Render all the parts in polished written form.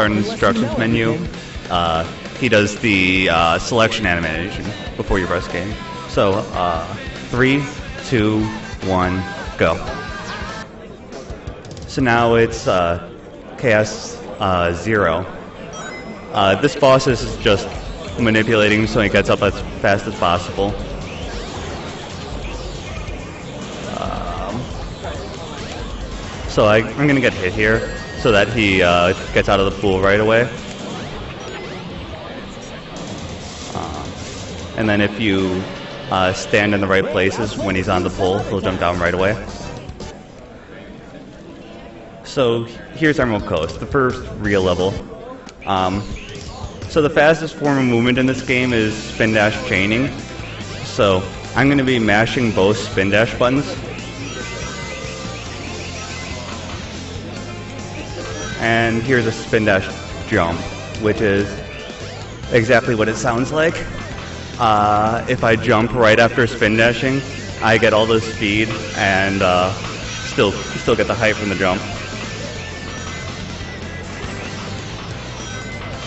start instructions menu, he does the selection animation before you press game. So 3, 2, 1, go. So now it's Chaos 0. This boss is just manipulating so he gets up as fast as possible. So I'm going to get hit here so that he gets out of the pool right away. And then if you stand in the right places when he's on the pool, he'll jump down right away. So here's Emerald Coast, the first real level. So the fastest form of movement in this game is spin dash chaining. So I'm going to be mashing both spin dash buttons. And here's a spin dash jump, which is exactly what it sounds like. If I jump right after spin dashing, I get all the speed and still get the height from the jump.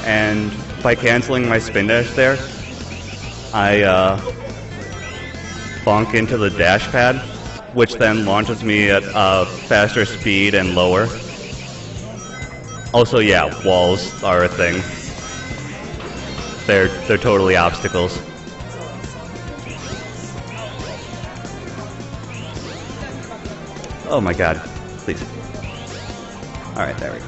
And by canceling my spin dash there, I bonk into the dash pad, which then launches me at a faster speed and lower. Also, yeah, walls are a thing. They're totally obstacles. Oh my god, please. Alright, there we go.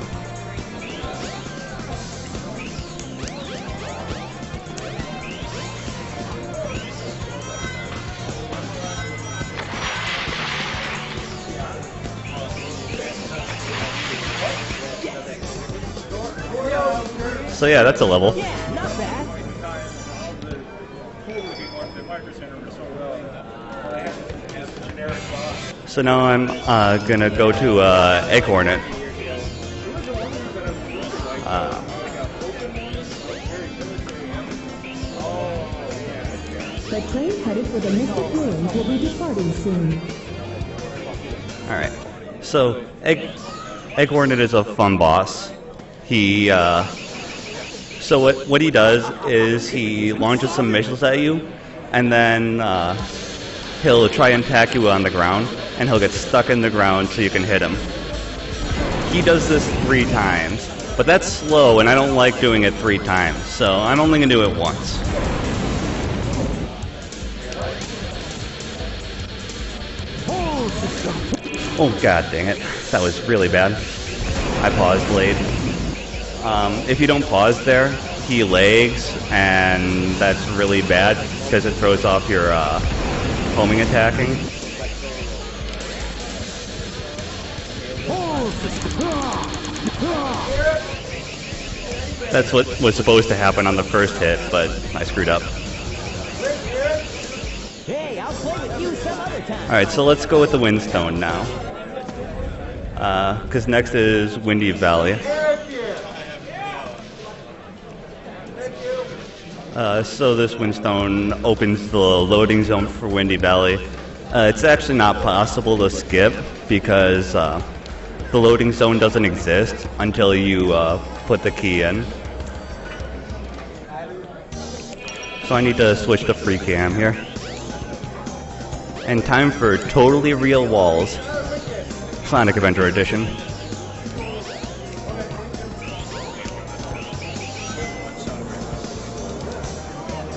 So yeah, that's a level. So now I'm gonna go to Egg Hornet. The train headed for the Mystic Ruins will be departing soon. Alright, so Egg Hornet is a fun boss. So what he does is he launches some missiles at you, and then he'll try and attack you on the ground, and he'll get stuck in the ground so you can hit him. He does this 3 times, but that's slow, and I don't like doing it 3 times, so I'm only going to do it once. Oh god dang it, that was really bad. I paused late. If you don't pause there, he lags, and that's really bad because it throws off your homing attacking. That's what was supposed to happen on the first hit, but I screwed up. Alright, so let's go with the Windstone now. Because next is Windy Valley. So this Windstone opens the loading zone for Windy Valley. It's actually not possible to skip because the loading zone doesn't exist until you put the key in. So I need to switch to free cam here. And time for Totally Real Walls, Sonic Adventure Edition.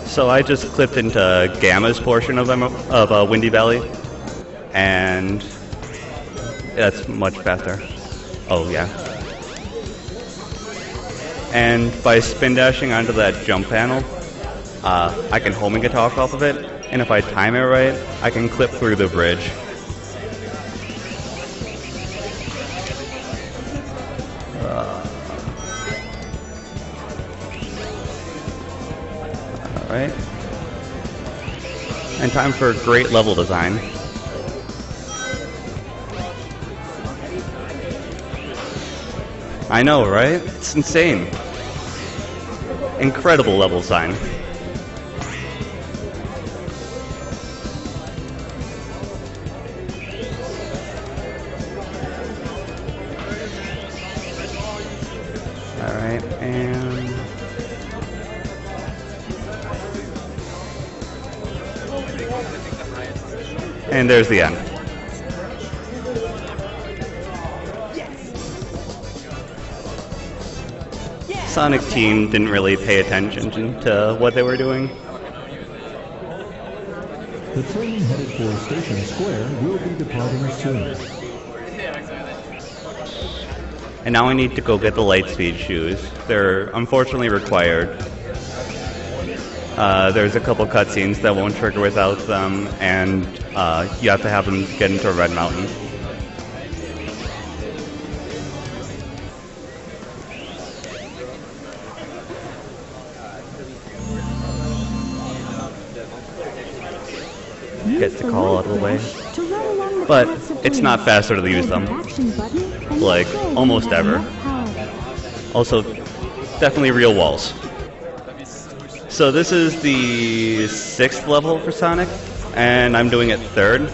So I just clipped into Gamma's portion of Windy Valley, and that's much faster. Oh yeah. And by spin dashing onto that jump panel, I can homing attack off of it, and if I time it right, I can clip through the bridge. Alright. And time for great level design. I know, right? It's insane. Incredible level design. Alright. And there's the end. Sonic Team didn't really pay attention to what they were doing. The train headed for Station Square will be departing soon. And now I need to go get the Lightspeed shoes. They're unfortunately required. There's a couple cutscenes that won't trigger without them, and you have to have them get into Red Mountain. Get the call out of the way. But it's not faster to use them. Like, almost ever. Also, definitely real walls. So this is the 6th level for Sonic, and I'm doing it 3rd.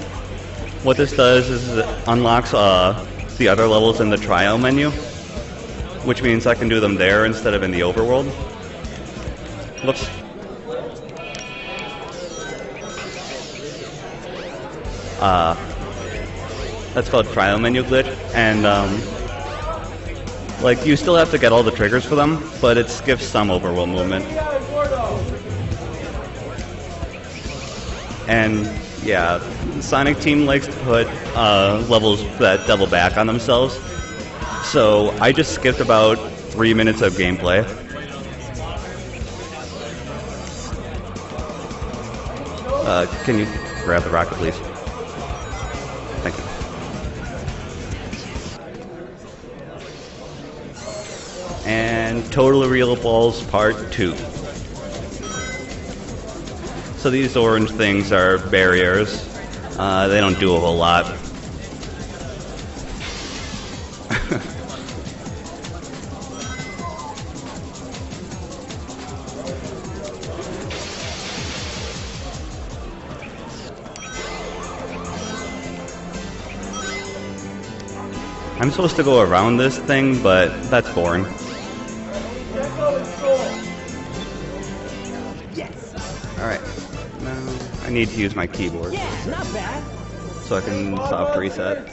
What this does is it unlocks the other levels in the trial menu, which means I can do them there instead of in the overworld. Whoops. That's called trial menu glitch, and like you still have to get all the triggers for them, but it skips some overworld movement. And yeah, Sonic Team likes to put levels that double back on themselves, so I just skipped about 3 minutes of gameplay. Can you grab the rocket, please? Thank you. And Total Real Balls Part 2. So these orange things are barriers. They don't do a whole lot. I'm supposed to go around this thing, but that's boring. Alright, now I need to use my keyboard. So I can soft reset.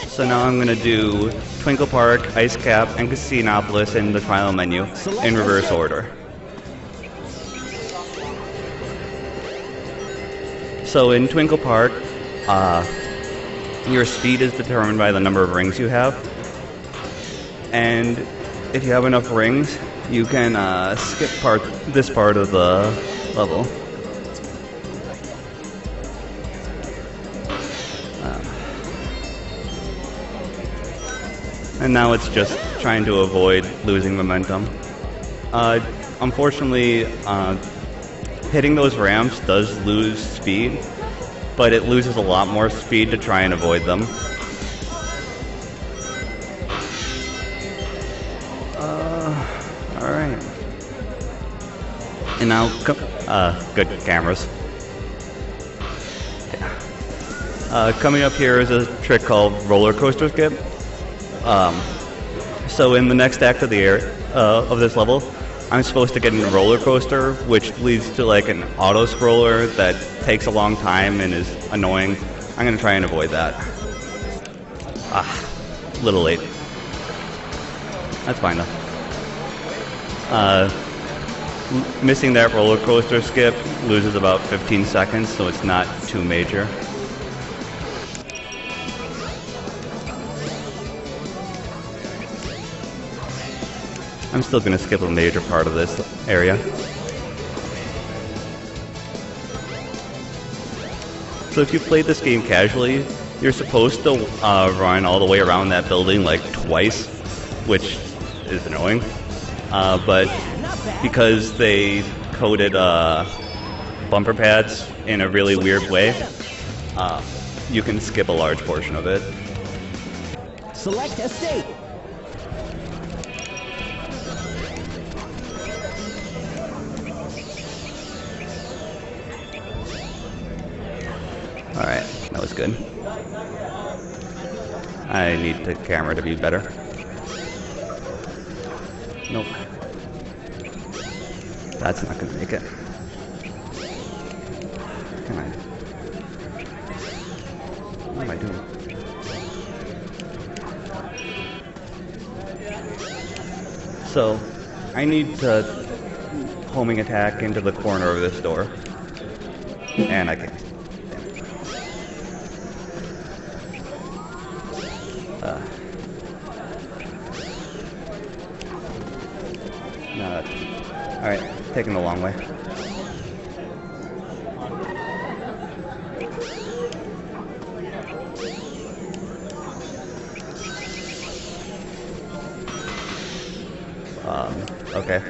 So now I'm going to do Twinkle Park, Ice Cap, and Casinopolis in the trial menu in reverse order. So in Twinkle Park, your speed is determined by the number of rings you have. And if you have enough rings, you can skip this part of the level. And now it's just trying to avoid losing momentum. Unfortunately, hitting those ramps does lose speed, but it loses a lot more speed to try and avoid them. Alright. And now, good cameras. Yeah. Coming up here is a trick called roller coaster skip. So in the next act of of this level, I'm supposed to get in a roller coaster, which leads to like an auto scroller that takes a long time and is annoying. I'm gonna try and avoid that. A little late. That's fine though. Missing that roller coaster skip loses about 15 seconds, so it's not too major. I'm still going to skip a major part of this area. So if you played this game casually, you're supposed to run all the way around that building like twice, which is annoying. But because they coded bumper pads in a really weird way, you can skip a large portion of it. Select a state. Alright, that was good. I need the camera to be better. Nope. That's not gonna make it. Can I? What am I doing? So, I need to homing attack into the corner of this door. And I can't. No, alright, taking the long way. Okay.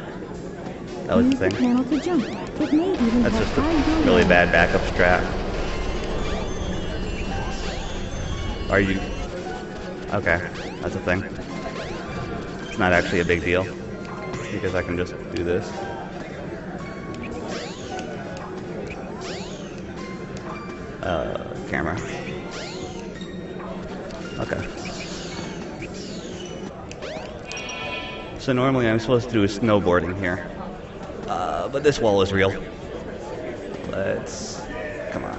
That was the thing. That's just a really bad backup strat. Are you... Okay, that's a thing. It's not actually a big deal, because I can just do this. Camera. Okay. So normally I'm supposed to do snowboarding here. But this wall is real. Let's... Come on.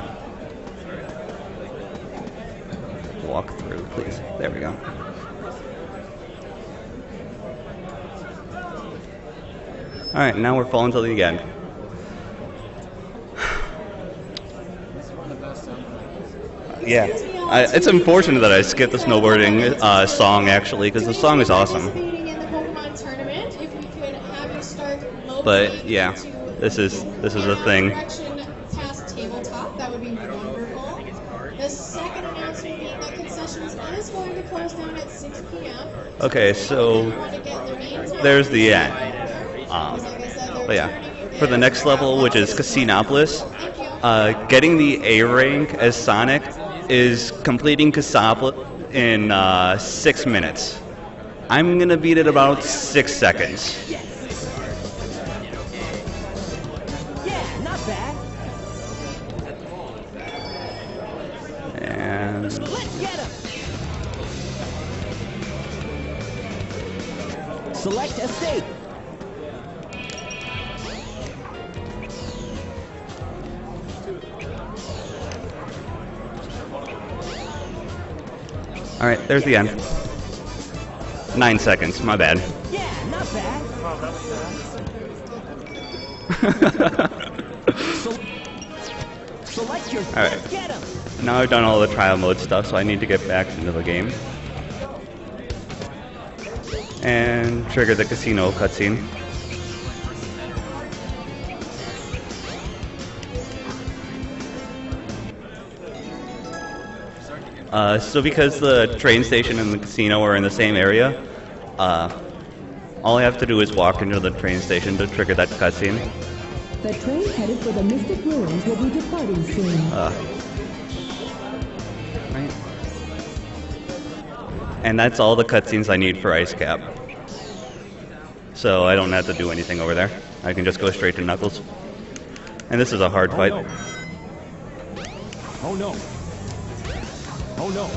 Walk through, please. There we go. Alright, now we're falling to the end. Yeah. It's unfortunate that I skipped the snowboarding song, actually, because the song is awesome. But yeah, this is a thing. That would be wonderful. The second announcement being that concessions is going to close down at 6 p.m. Okay, so there's the end. But yeah, for the next level, which is Casinopolis, getting the A rank as Sonic is completing Casinopolis in 6 minutes. I'm gonna beat it about 6 seconds. Select a state. Alright, there's the end. 9 seconds, my bad. Yeah, not bad. Select your Alright. Get him. Now I've done all the trial mode stuff, so I need to get back into the game. And trigger the casino cutscene. So because the train station and the casino are in the same area, all I have to do is walk into the train station to trigger that cutscene. The train headed for the Mystic Ruins will be departing soon. Right. And that's all the cutscenes I need for Ice Cap. So I don't have to do anything over there. I can just go straight to Knuckles. And this is a hard fight. Oh no. Oh no.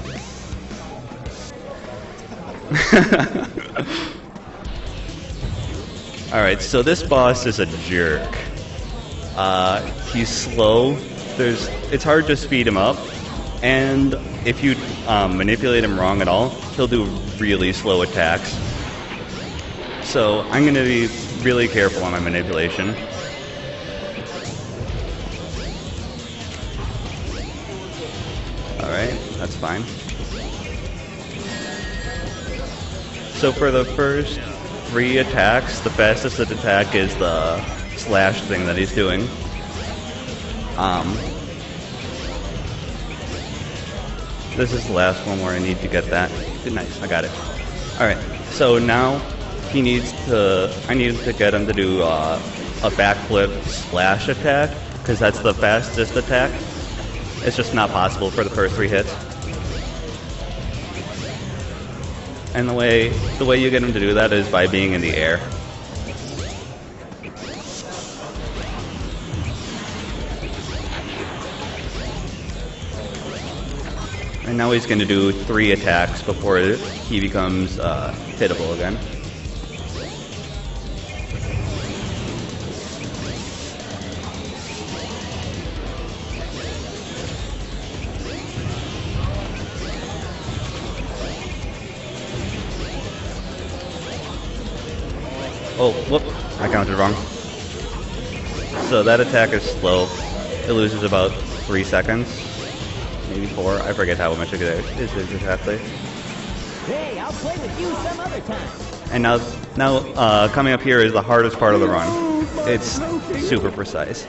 Alright, so this boss is a jerk. He's slow. It's hard to speed him up. And if you manipulate him wrong at all, he'll do really slow attacks. So I'm going to be really careful on my manipulation. Alright, that's fine. So for the first 3 attacks, the fastest attack is the slash thing that he's doing. This is the last one where I need to get that. Nice, I got it. Alright, so now I need to get him to do a backflip slash attack, because that's the fastest attack. It's just not possible for the first 3 hits. And the way you get him to do that is by being in the air. And now he's going to do 3 attacks before he becomes hittable again. Oh, whoop, I counted wrong. So that attack is slow. It loses about 3 seconds. Maybe 4. I forget how much it is exactly. Hey, I'll play with you some other time. And now coming up here is the hardest part of the run. It's super precise.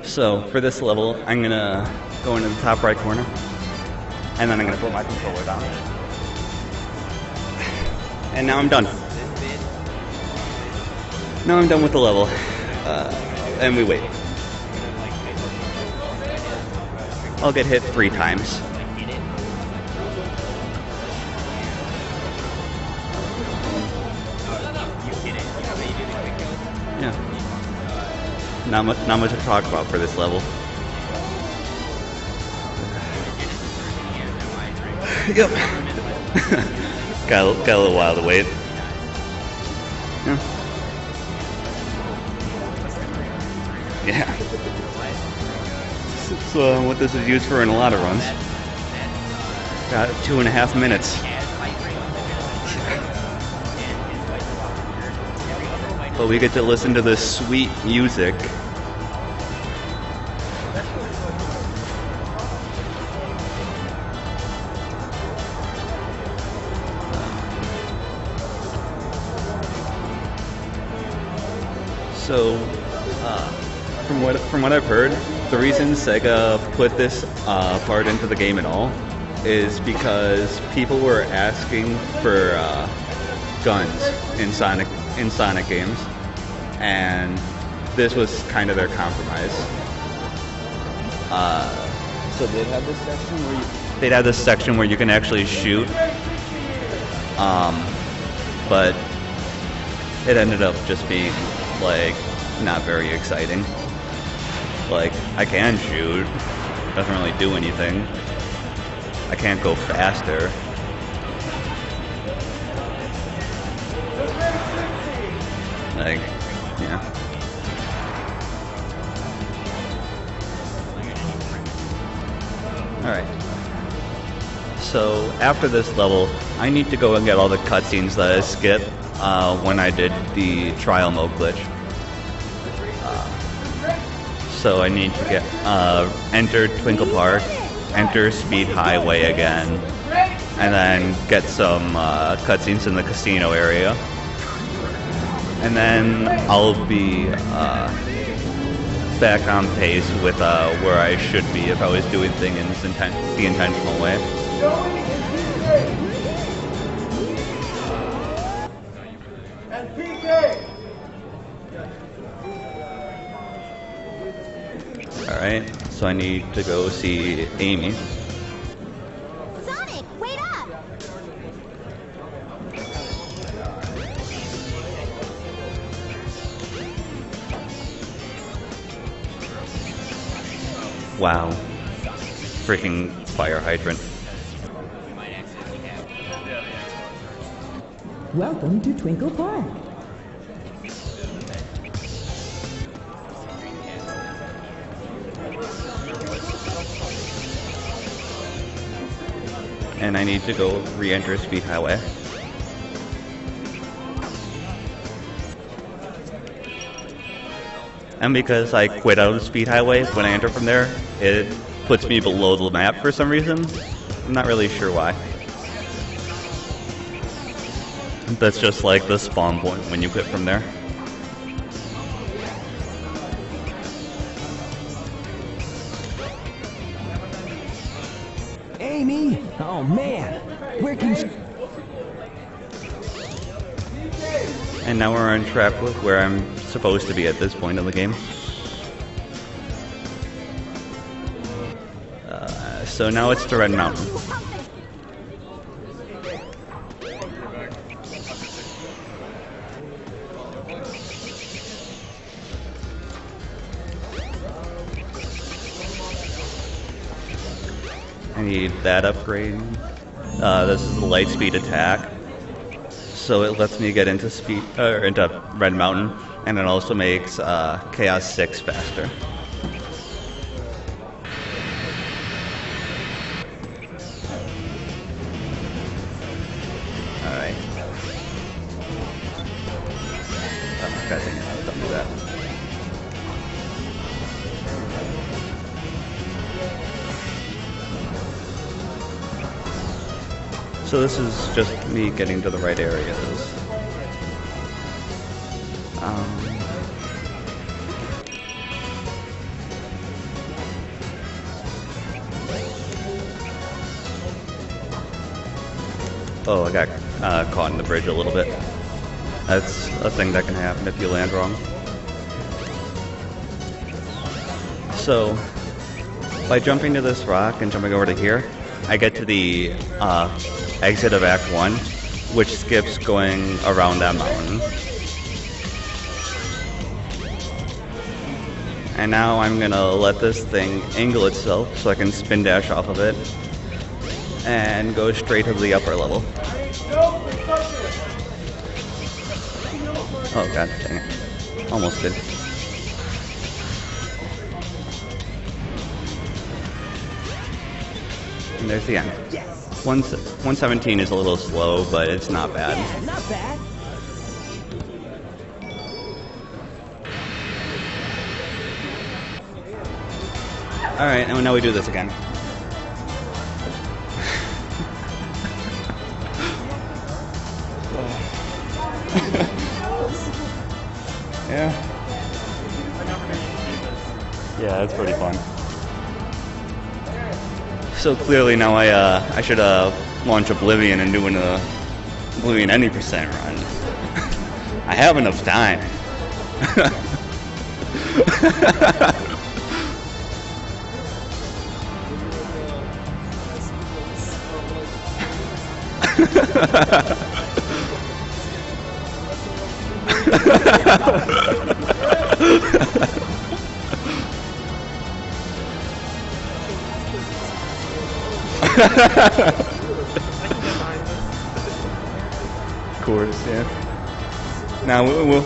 So for this level, I'm gonna go into the top right corner, and then I'm gonna put my controller down. And now I'm done. Now I'm done with the level. And we wait. I'll get hit 3 times. Yeah. Not much to talk about for this level. Yep. got a little while to wait. Yeah. Yeah. So what this is used for in a lot of runs. Got 2.5 minutes. But we get to listen to this sweet music. So, from what I've heard, the reason Sega put this part into the game at all is because people were asking for guns in Sonic games, and this was kind of their compromise. So they'd have this section where you can actually shoot, but it ended up just being like not very exciting. Like, I can shoot, doesn't really do anything. I can't go faster. Like, yeah. Alright. So, after this level, I need to go and get all the cutscenes that I skipped when I did the trial mode glitch. So I need to get enter Twinkle Park, enter Speed Highway again, and then get some cutscenes in the casino area. And then I'll be back on pace with where I should be if I was doing things the intentional way. Alright, so I need to go see Amy. Sonic, wait up! Wow. Freaking fire hydrant. Welcome to Twinkle Park. And I need to go re-enter Speed Highway. And because I quit out of Speed Highway, when I enter from there, it puts me below the map for some reason. I'm not really sure why. That's just like the spawn point when you quit from there. Amy? Oh man, where can you... And now we're on track with where I'm supposed to be at this point in the game. So now it's to Red Mountain. I need that upgrade. This is the light speed attack, so it lets me get into into Red Mountain, and it also makes Chaos 6 faster. Alright. Oh, God dang it, don't do that. So this is just me getting to the right areas. Oh, I got caught in the bridge a little bit. That's a thing that can happen if you land wrong. So, by jumping to this rock and jumping over to here, I get to the exit of Act 1, which skips going around that mountain. And now I'm gonna let this thing angle itself so I can spin dash off of it and go straight to the upper level. Oh god dang it. Almost did. And there's the end. 117 is a little slow, but it's not bad. Yeah, not bad. Alright, and now we do this again. Yeah. Yeah, that's pretty fun. So clearly now I should launch Oblivion and do an Oblivion any percent run. I have enough time. Of course, yeah. Now we'll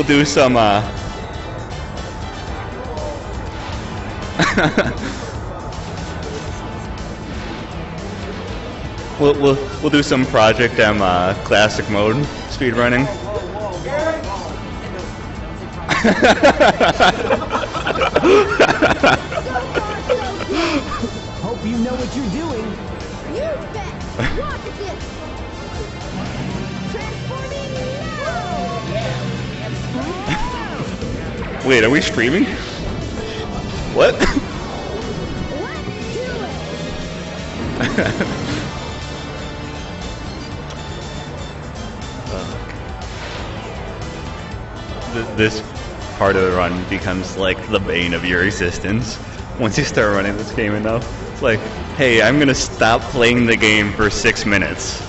do some we'll do some Project M classic mode speedrunning. Hope you know what you're doing. You bet. Watch this. Transforming now. Wait, are we streaming? What? Let's do it. This part of the run becomes like the bane of your existence. Once you start running this game enough, it's like, hey, I'm gonna stop playing the game for 6 minutes.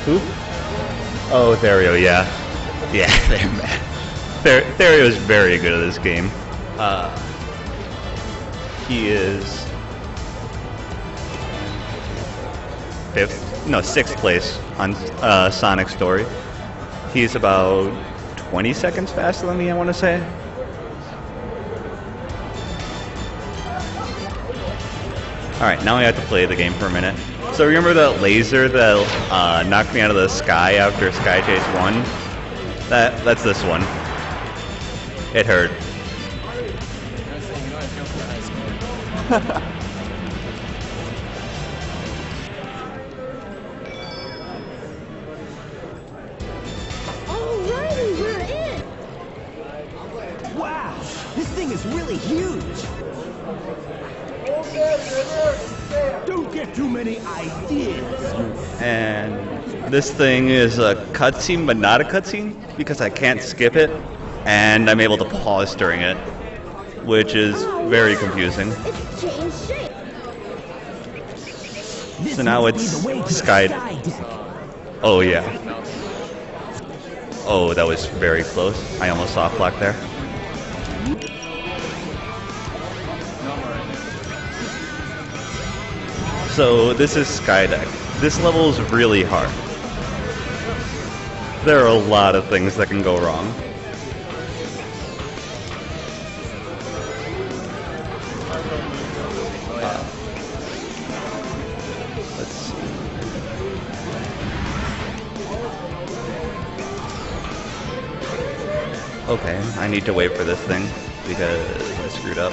Who? Oh, Therio, yeah. Yeah, they're mad. Therio's very good at this game. He is sixth place on Sonic Story. He's about 20 seconds faster than me, I want to say. Alright, now I have to play the game for a minute. So remember that laser that knocked me out of the sky after Sky Chase 1? That's this one. It hurt. Alrighty. is really huge. Don't get too many ideas. And this thing is a cutscene, but not a cutscene, because I can't skip it, and I'm able to pause during it, which is very confusing. It's changed shape. So now it's Sky. Oh yeah. Oh, that was very close. I almost soft blocked there. So this is Skydeck. This level is really hard. There are a lot of things that can go wrong. Let's see. Okay, I need to wait for this thing because I screwed up.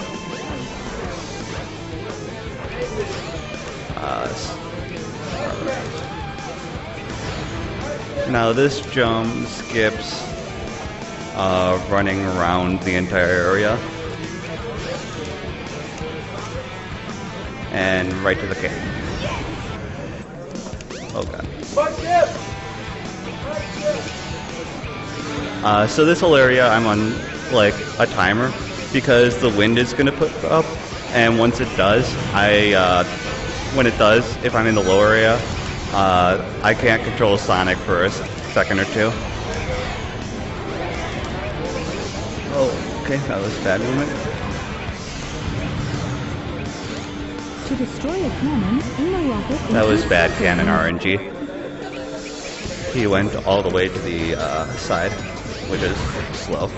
Now this jump skips running around the entire area and right to the cave. Oh god. So this whole area I'm on like a timer because the wind is gonna put up, and once it does, when it does, if I'm in the lower area, I can't control Sonic for a second or two. Oh, okay, that was bad movement. To destroy a cannon, aim a rocket. That was bad cannon RNG. He went all the way to the side, which is slow.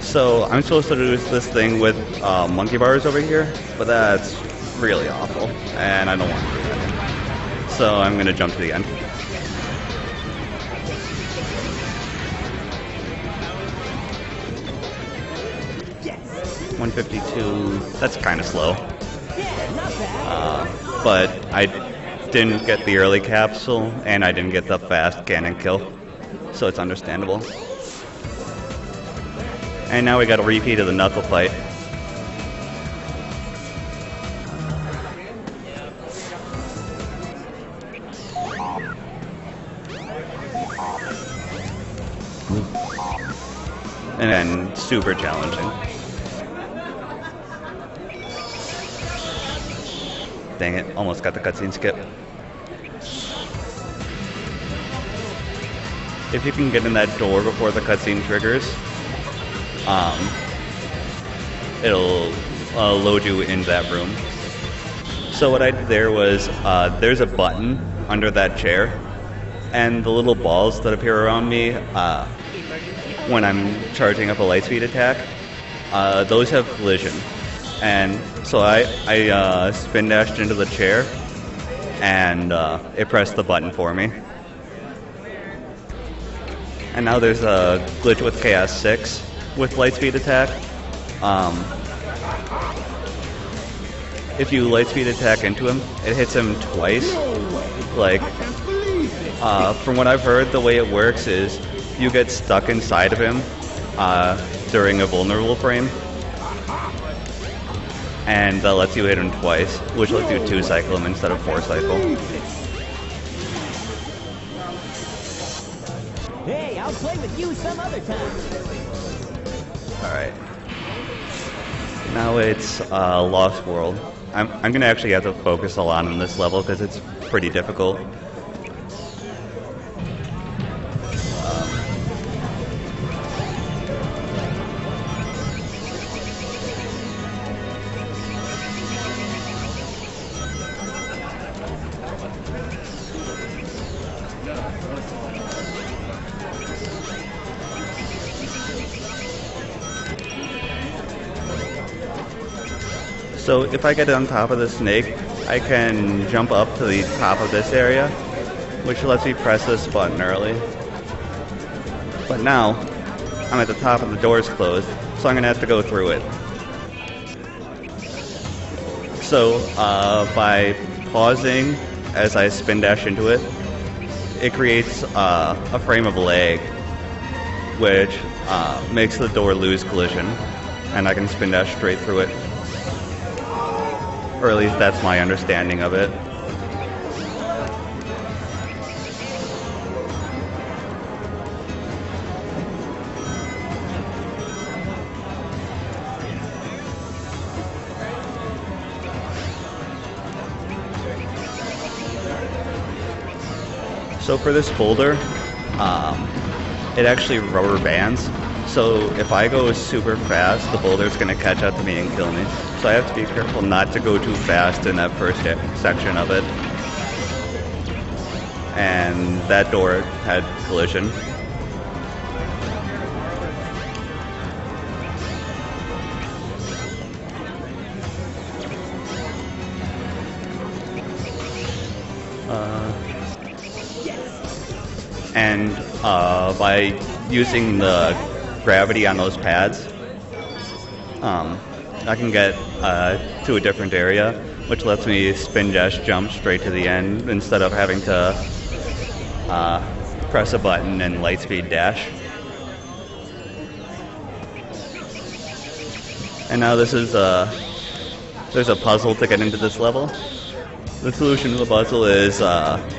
So I'm supposed to do this thing with monkey bars over here, but that's really awful, and I don't want to do that. So I'm going to jump to the end. Yes. 152, that's kind of slow. Yeah, not bad. But I didn't get the early capsule, and I didn't get the fast cannon kill, so it's understandable. And now we got a repeat of the knuckle fight. And then super challenging. Dang it, almost got the cutscene skip. If you can get in that door before the cutscene triggers, it'll load you in that room. So what I did there was, there's a button under that chair, and the little balls that appear around me when I'm charging up a lightspeed attack, those have collision. And so I spin dashed into the chair, and it pressed the button for me. And now there's a glitch with Chaos 6 with lightspeed attack. If you lightspeed attack into him, it hits him twice. Like, from what I've heard, the way it works is you get stuck inside of him during a vulnerable frame, and that lets you hit him twice, which lets you 2-cycle him instead of 4-cycle. Hey, I'll play with you some other time. Alright. Now it's Lost World. I'm gonna actually have to focus a lot on this level because it's pretty difficult. So if I get on top of the snake, I can jump up to the top of this area, which lets me press this button early. But now, I'm at the top and the door's closed, so I'm going to have to go through it. So by pausing as I spin dash into it, it creates a frame of lag, which makes the door lose collision, and I can spin dash straight through it. Or at least that's my understanding of it. So for this boulder, it actually rubber bands. So if I go super fast, the boulder's going to catch up to me and kill me. So I have to be careful not to go too fast in that first section of it. And that door had collision. And by using the gravity on those pads, I can get to a different area, which lets me spin dash jump straight to the end instead of having to press a button and light speed dash. And now this is there's a puzzle to get into this level. The solution to the puzzle is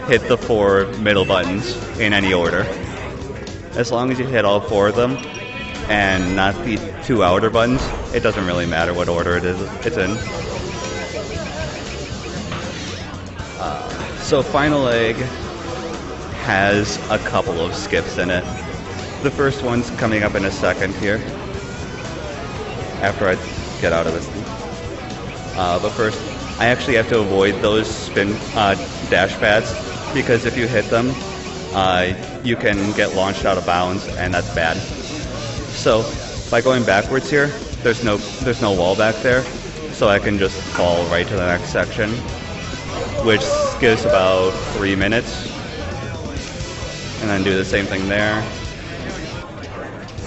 hit the 4 middle buttons in any order. As long as you hit all 4 of them and not the 2 outer buttons, it doesn't really matter what order it's in. So Final Egg has a couple of skips in it. The first one's coming up in a second here, after I get out of this thing. But first, I actually have to avoid those spin dash pads, because if you hit them, you can get launched out of bounds, and that's bad. So by going backwards here, there's no wall back there, so I can just fall right to the next section, which gives about 3 minutes, and then do the same thing there,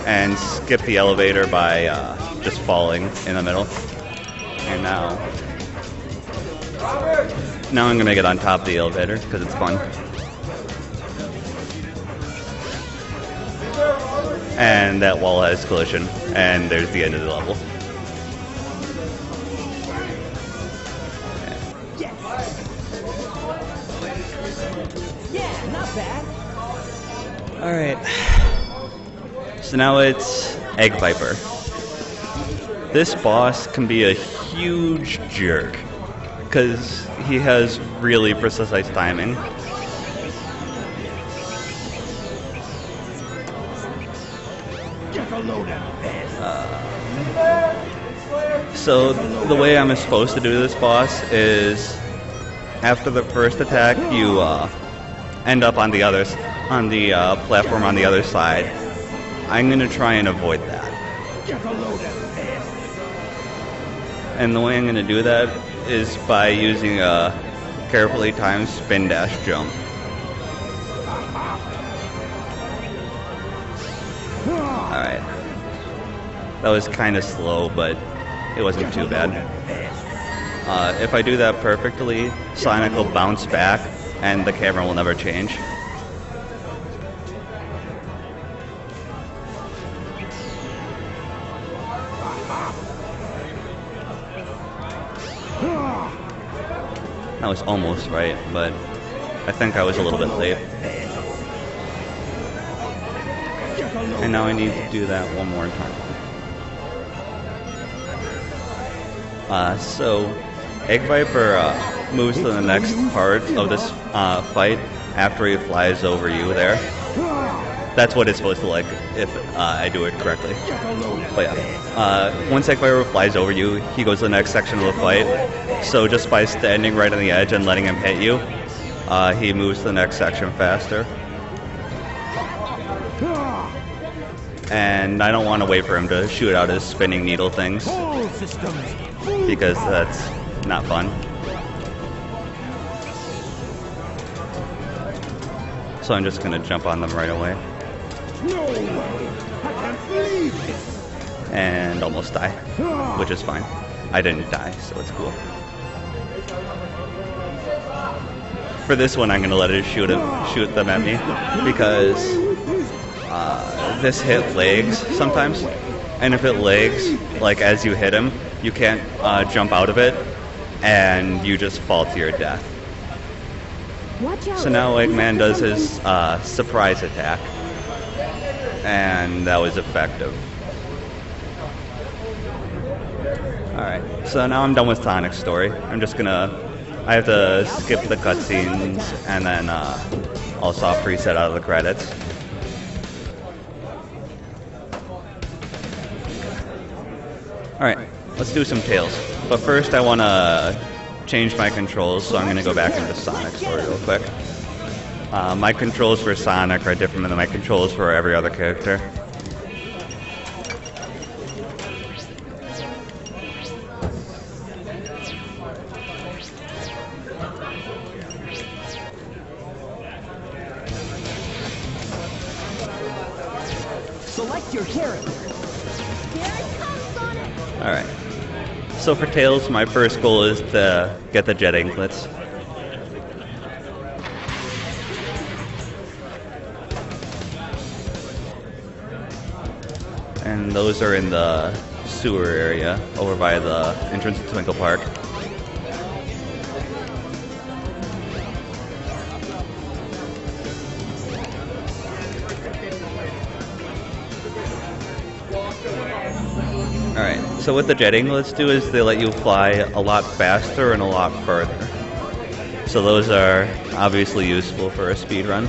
and skip the elevator by just falling in the middle. And now I'm gonna get on top of the elevator because it's fun. And that wall has collision, and there's the end of the level. Yeah, not bad. Alright. So now it's Egg Viper. This boss can be a huge jerk, because he has really precise timing. So the way I'm supposed to do this boss is, after the first attack, you end up on the platform on the other side. I'm gonna try and avoid that. And the way I'm gonna do that is by using a carefully timed spin dash jump. Alright. That was kind of slow, but it wasn't too bad. If I do that perfectly, Sonic will bounce back and the camera will never change. That was almost right, but I think I was a little bit late. And now I need to do that one more time. So Egg Viper moves to the next part of this fight after he flies over you there. That's what it's supposed to look like if I do it correctly. But yeah, once Egg Viper flies over you, he goes to the next section of the fight. So just by standing right on the edge and letting him hit you, he moves to the next section faster. And I don't want to wait for him to shoot out his spinning needle things, because that's not fun. So I'm just going to jump on them right away. And almost die, which is fine. I didn't die, so it's cool. For this one, I'm going to let it shoot them at me, because this hit legs sometimes, and if it legs, like as you hit him, you can't jump out of it, and you just fall to your death. Watch out. So now Eggman does his surprise attack, and that was effective. Alright, so now I'm done with Sonic's story. I have to skip the cutscenes, and then I'll soft reset out of the credits. Alright, let's do some Tails. But first I want to change my controls, so I'm going to go back into Sonic's story real quick. My controls for Sonic are different than my controls for every other character. Select your character. Alright. So for Tails, my first goal is to get the jet anklets. And those are in the sewer area over by the entrance to Twinkle Park. Alright, so what the jet anklets do is they let you fly a lot faster and a lot further. So those are obviously useful for a speed run.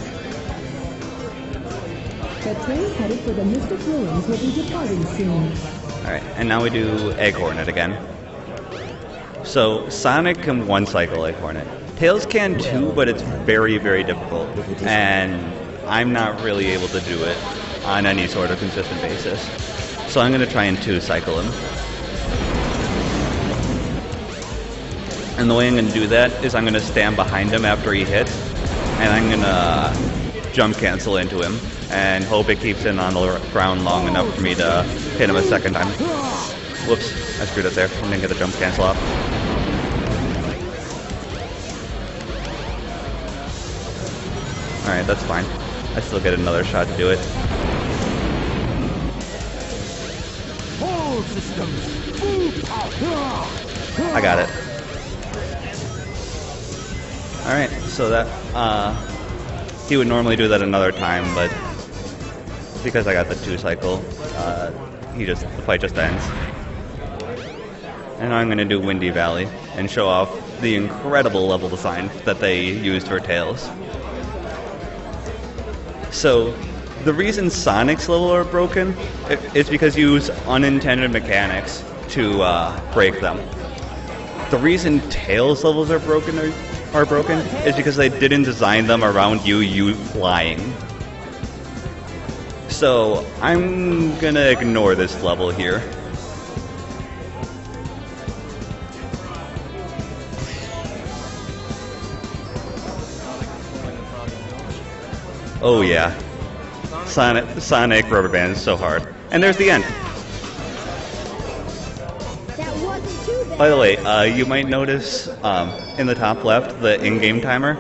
The train headed for the Mystic Ruins will be departing soon. Alright, and now we do Egg Hornet again. So Sonic can one cycle Egg Hornet. Tails can too, but it's very, very difficult. And I'm not really able to do it on any sort of consistent basis. So I'm going to try and two-cycle him. And the way I'm going to do that is I'm going to stand behind him after he hits, and I'm going to jump cancel into him, and hope it keeps him on the ground long enough for me to hit him a second time. Whoops, I screwed up there. I didn't get the jump cancel off. Alright, that's fine. I still get another shot to do it. I got it. Alright, so that, he would normally do that another time, but because I got the two-cycle, the fight just ends. And now I'm going to do Windy Valley and show off the incredible level design that they used for Tails. So, the reason Sonic's level are broken is because you use unintended mechanics to break them. The reason Tails levels are broken is because they didn't design them around you flying. So I'm gonna ignore this level here. Oh yeah. Sonic rubber band is so hard. And there's the end. That wasn't too bad. By the way, you might notice in the top left, the in-game timer.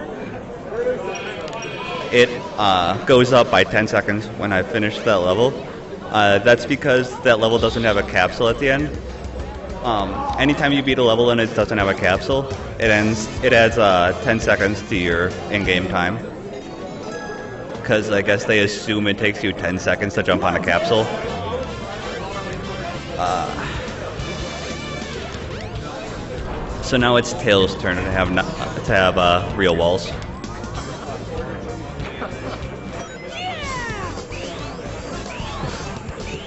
It goes up by 10 seconds when I finish that level. That's because that level doesn't have a capsule at the end. Anytime you beat a level and it doesn't have a capsule, it adds 10 seconds to your in-game time. Because I guess they assume it takes you 10 seconds to jump on a capsule. So now it's Tails' turn to have real walls.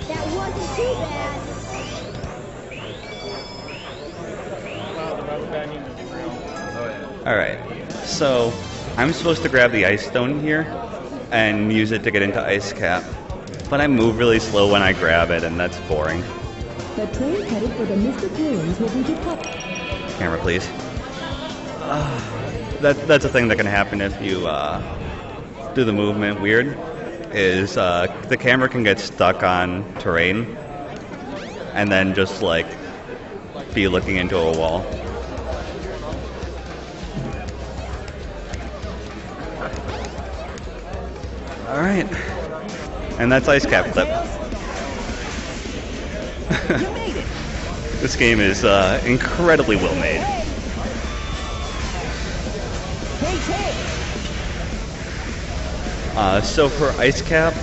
That wasn't too bad. Alright, so I'm supposed to grab the ice stone here and use it to get into Ice Cap. But I move really slow when I grab it, and that's boring. The train headed for the Mystic Ruins will be departing. Camera, please. That's a thing that can happen if you do the movement weird, is the camera can get stuck on terrain and then just like be looking into a wall. Alright. And that's Ice Cap Clip. You made it. This game is incredibly well made. So for Ice Cap,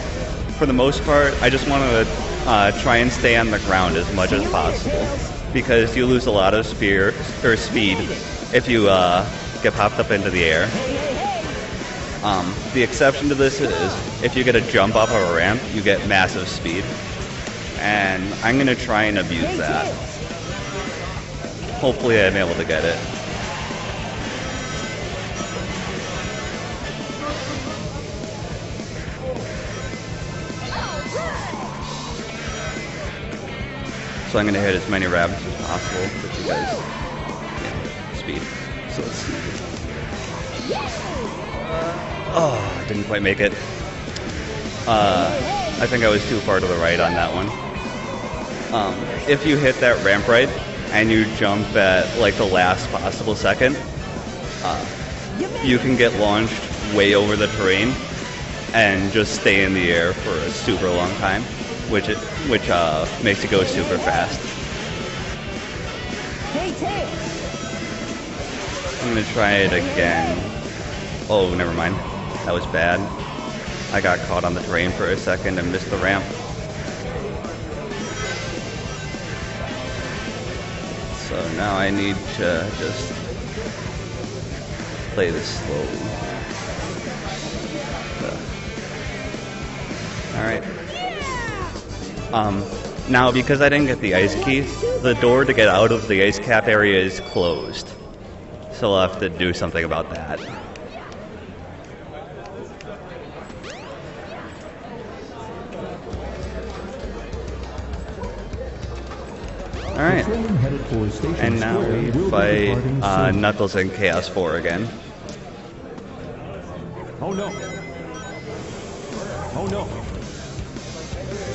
for the most part, I just want to try and stay on the ground as much as possible, because you lose a lot of speed if you get popped up into the air. The exception to this is if you get a jump off of a ramp, you get massive speed, and I'm going to try and abuse that. Hopefully I'm able to get it. So I'm going to hit as many rabbits as possible, just because, speed. So let's see. Oh, I didn't quite make it. I think I was too far to the right on that one. If you hit that ramp right, and you jump at like the last possible second, you can get launched way over the terrain and just stay in the air for a super long time, which makes it go super fast. I'm gonna try it again. Oh, never mind. That was bad. I got caught on the terrain for a second and missed the ramp. So now I need to just play this slowly. Alright. Now because I didn't get the ice key, the door to get out of the ice cap area is closed. So I'll have to do something about that. Alright, and now we fight Knuckles and Chaos 4 again. Oh no! Oh no!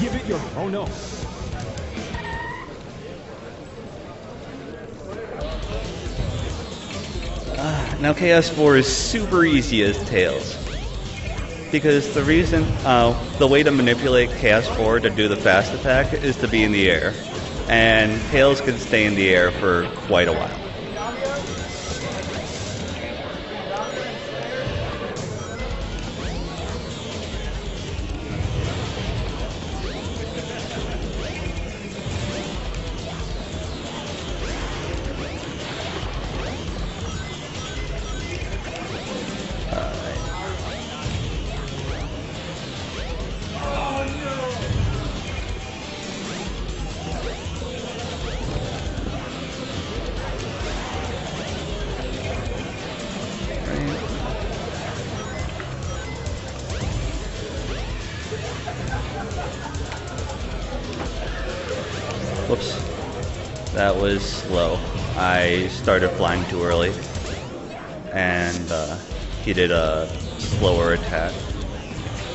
Give it your... Oh no! Now Chaos 4 is super easy as Tails. Because the reason, the way to manipulate Chaos 4 to do the fast attack is to be in the air. And Tails can stay in the air for quite a while. Whoops. That was slow. I started flying too early. And he did a slower attack.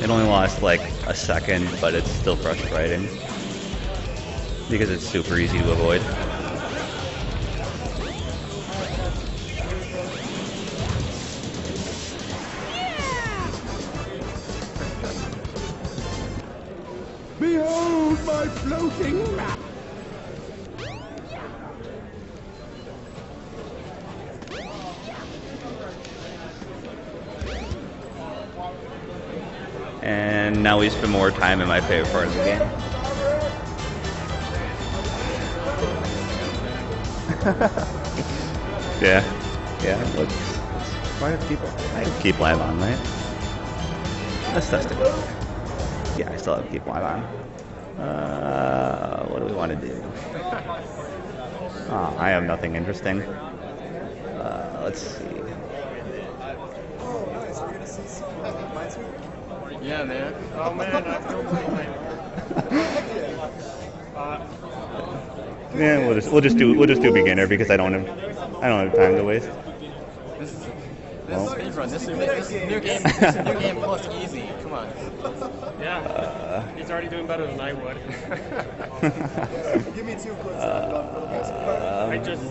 It only lost like a second, but it's still frustrating. Because it's super easy to avoid. Behold my floating map! And now we spend more time in my favorite part of the game. Yeah, let's why do people... I keep live on, right? Let's test it. Yeah, I still have keep live on. What do we want to do? Oh, I have nothing interesting. Let's see. Yeah, man. Oh man, I feel mine. Yeah, we'll just do beginner because I don't have time to waste. This is speedrun. This is new game. This is new game plus easy. Come on. Yeah. He's already doing better than I would. Give me 2 clips. I just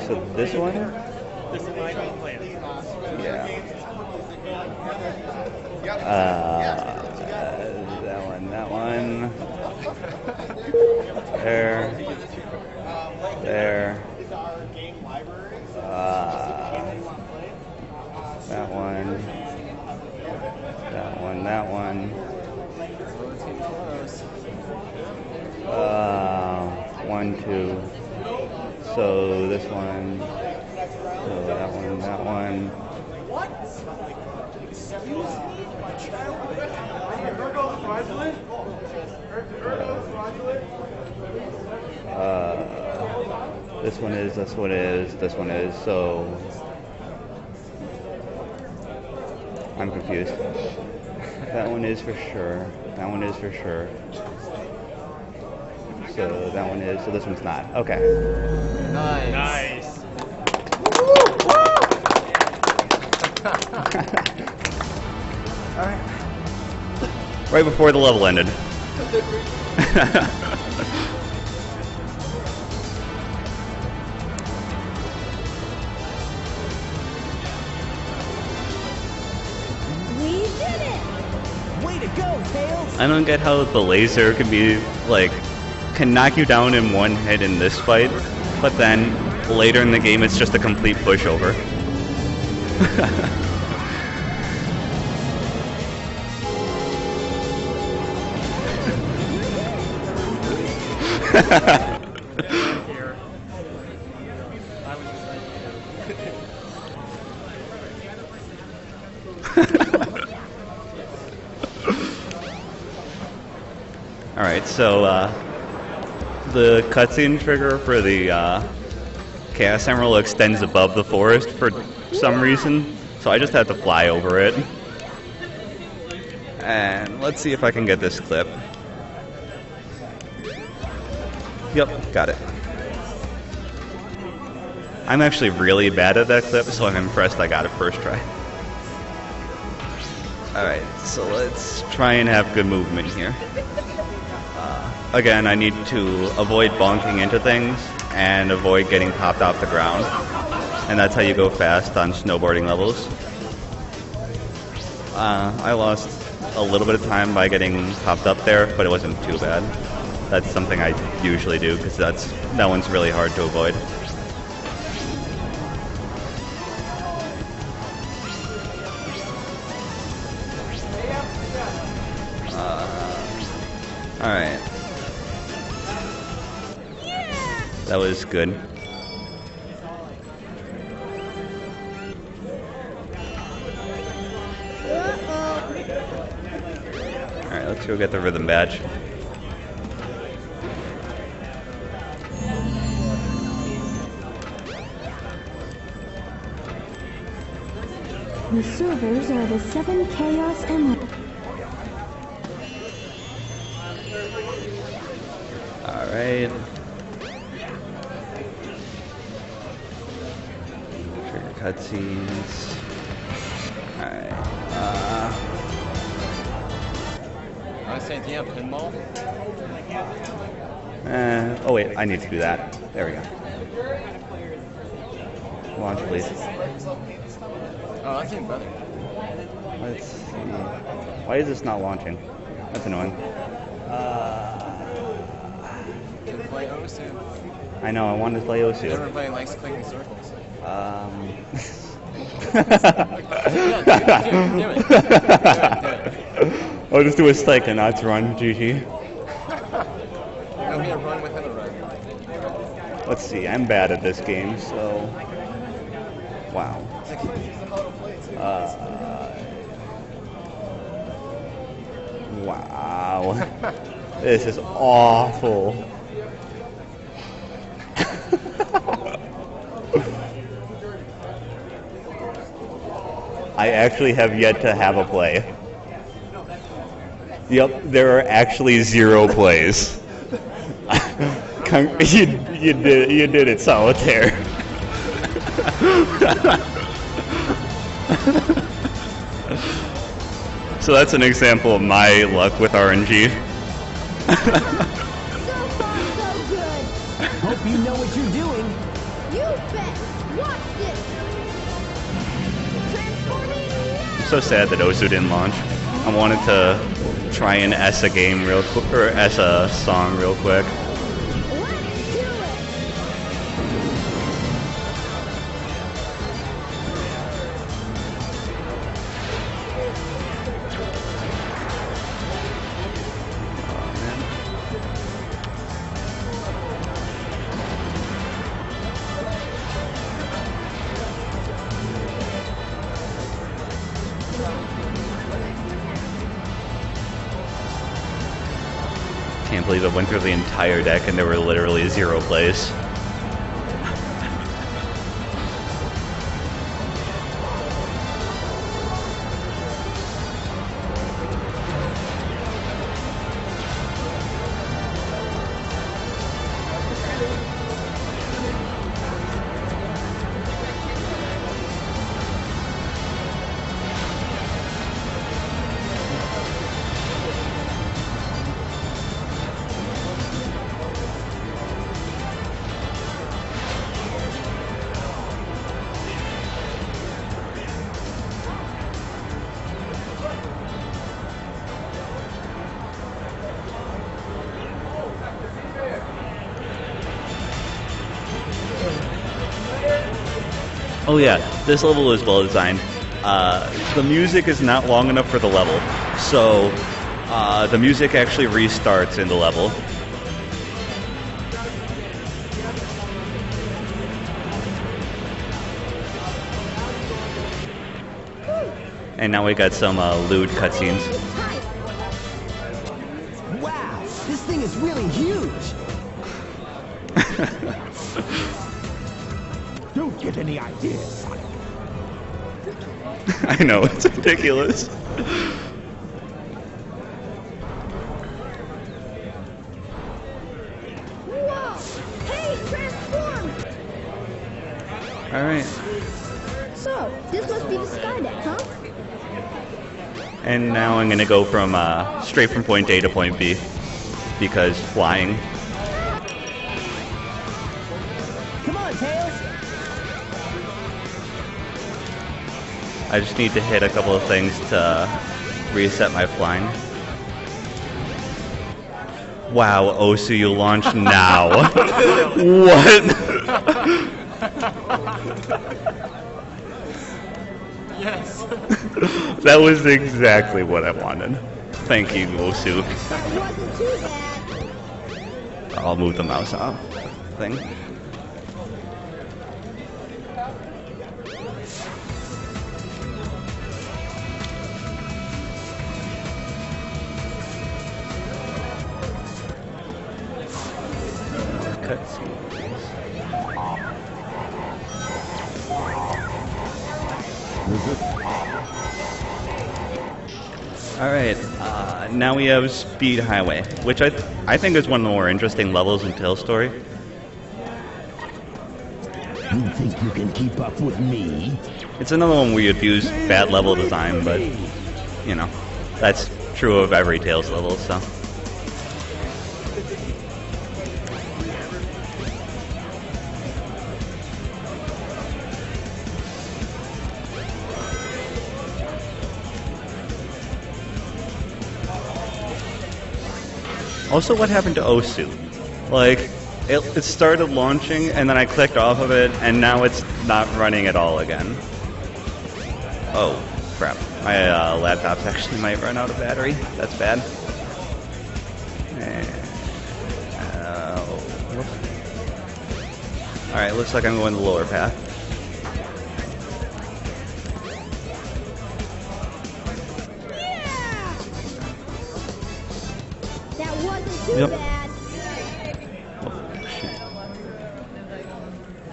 so this one? This is my game plan. Yeah. That one. There. There. That one. That one. That one. One, two. So this one. So that one. That one. This one is, this one is, this one is, so I'm confused. That one is for sure. That one is for sure. So that one is, so this one's not. Okay. Nice. Nice. Alright. Right before the level ended. We did it! Way to go, Tails! I don't get how the laser can be, like, can knock you down in one hit in this fight, but then later in the game it's just a complete pushover. Here. I was just Alright, so the cutscene trigger for the Chaos Emerald extends above the forest for some reason, so I just have to fly over it. And let's see if I can get this clip. Yep, got it. I'm actually really bad at that clip, so I'm impressed I got it first try. Alright, so let's try and have good movement here. Again, I need to avoid bonking into things and avoid getting popped off the ground. And that's how you go fast on snowboarding levels. I lost a little bit of time by getting popped up there, but it wasn't too bad. That's something I usually do, because that one's really hard to avoid. Alright. That was good. Alright, let's go get the rhythm badge. The servers are the 7 Chaos Emeralds. Alright. Trigger cutscenes. Alright. I say, do you have pinball? Oh wait, I need to do that. There we go. Launch, please. Oh, that's even better. Let's see. Why is this not launching? That's annoying. Can play Osu. I know, I wanted to play Osu. Everybody likes clicking circles. Do it. I'll just do a Psychonauts run, GG. It'll be a run within a run. Let's see, I'm bad at this game, so... Wow. Wow. This is awful. I actually have yet to have a play. Yep, there are actually 0 plays. you did it, Solitaire. So that's an example of my luck with RNG. So far, so good. Hope you know what you're doing. You bet. Watch this. so sad that Osu didn't launch. I wanted to try and S a game real quick, or S a song real quick. Can't believe it went through the entire deck and there were literally 0 plays. Oh yeah, this level is well designed. The music is not long enough for the level, so the music actually restarts in the level. And now we got some lewd cutscenes. Wow, this thing is really huge. Don't get any ideas, Sonic. I know, it's ridiculous. Whoa! Hey, transform! Alright. So, this must be the sky deck, huh? And now I'm gonna go from straight from point A to point B because flying. Come on, Tails. I just need to hit a couple of things to reset my flying. Wow, Osu, you launch now. What? Yes. That was exactly what I wanted. Thank you, Osu. That wasn't too bad. I'll move the mouse off thing. Alright, now we have Speed Highway, which I think is one of the more interesting levels in Tales Story. You think you can keep up with me? It's another one where you abuse bad level design, but, you know, that's true of every Tales level, so. Also, what happened to Osu? Like, it started launching, and then I clicked off of it, and now it's not running at all again. Oh, crap. My laptop's actually might run out of battery. That's bad. Whoops. Alright, looks like I'm going the lower path. That wasn't too Yep. bad.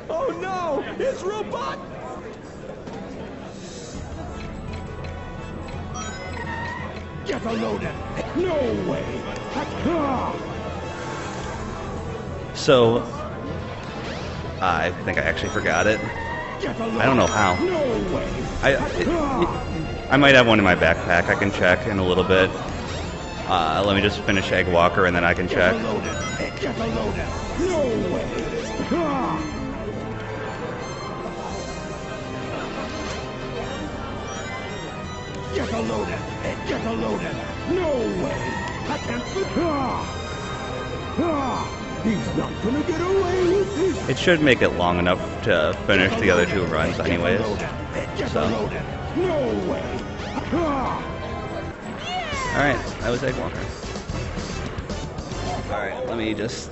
Oh no! It's robot! Get a load of... No way! So, I think I actually forgot it. I don't know how. No way! I might have one in my backpack. I can check in a little bit. Let me just finish Egg Walker and then I can check. Get a load of... No way! Get a load of it. Get a load of it. No way. I can't. He's not gonna get away with this. It should make it long enough to finish the other two runs anyways. So. No way. Alright, that was Egg Walker. Alright, let me just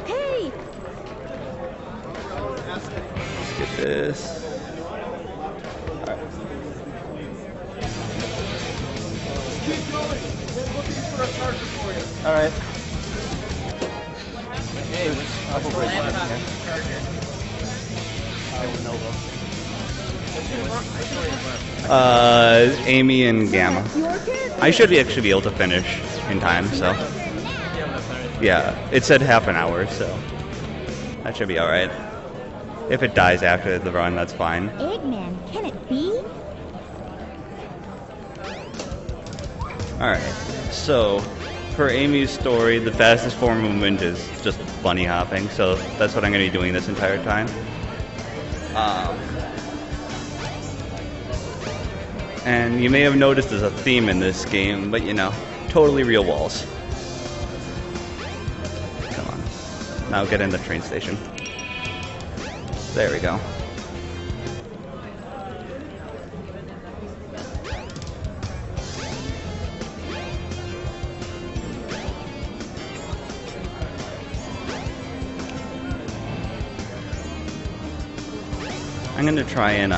Hey! skip this. Alright. Hey, what's the plan? Amy and Gamma. I should actually be able to finish in time, so. Yeah, it said half an hour, so that should be alright. If it dies after the run, that's fine. Eggman, can it be? Alright, so for Amy's story, the fastest form of movement is just bunny hopping, so that's what I'm going to be doing this entire time. And you may have noticed there's a theme in this game, but you know, totally real walls. Come on. Now get in the train station. There we go. I'm gonna try and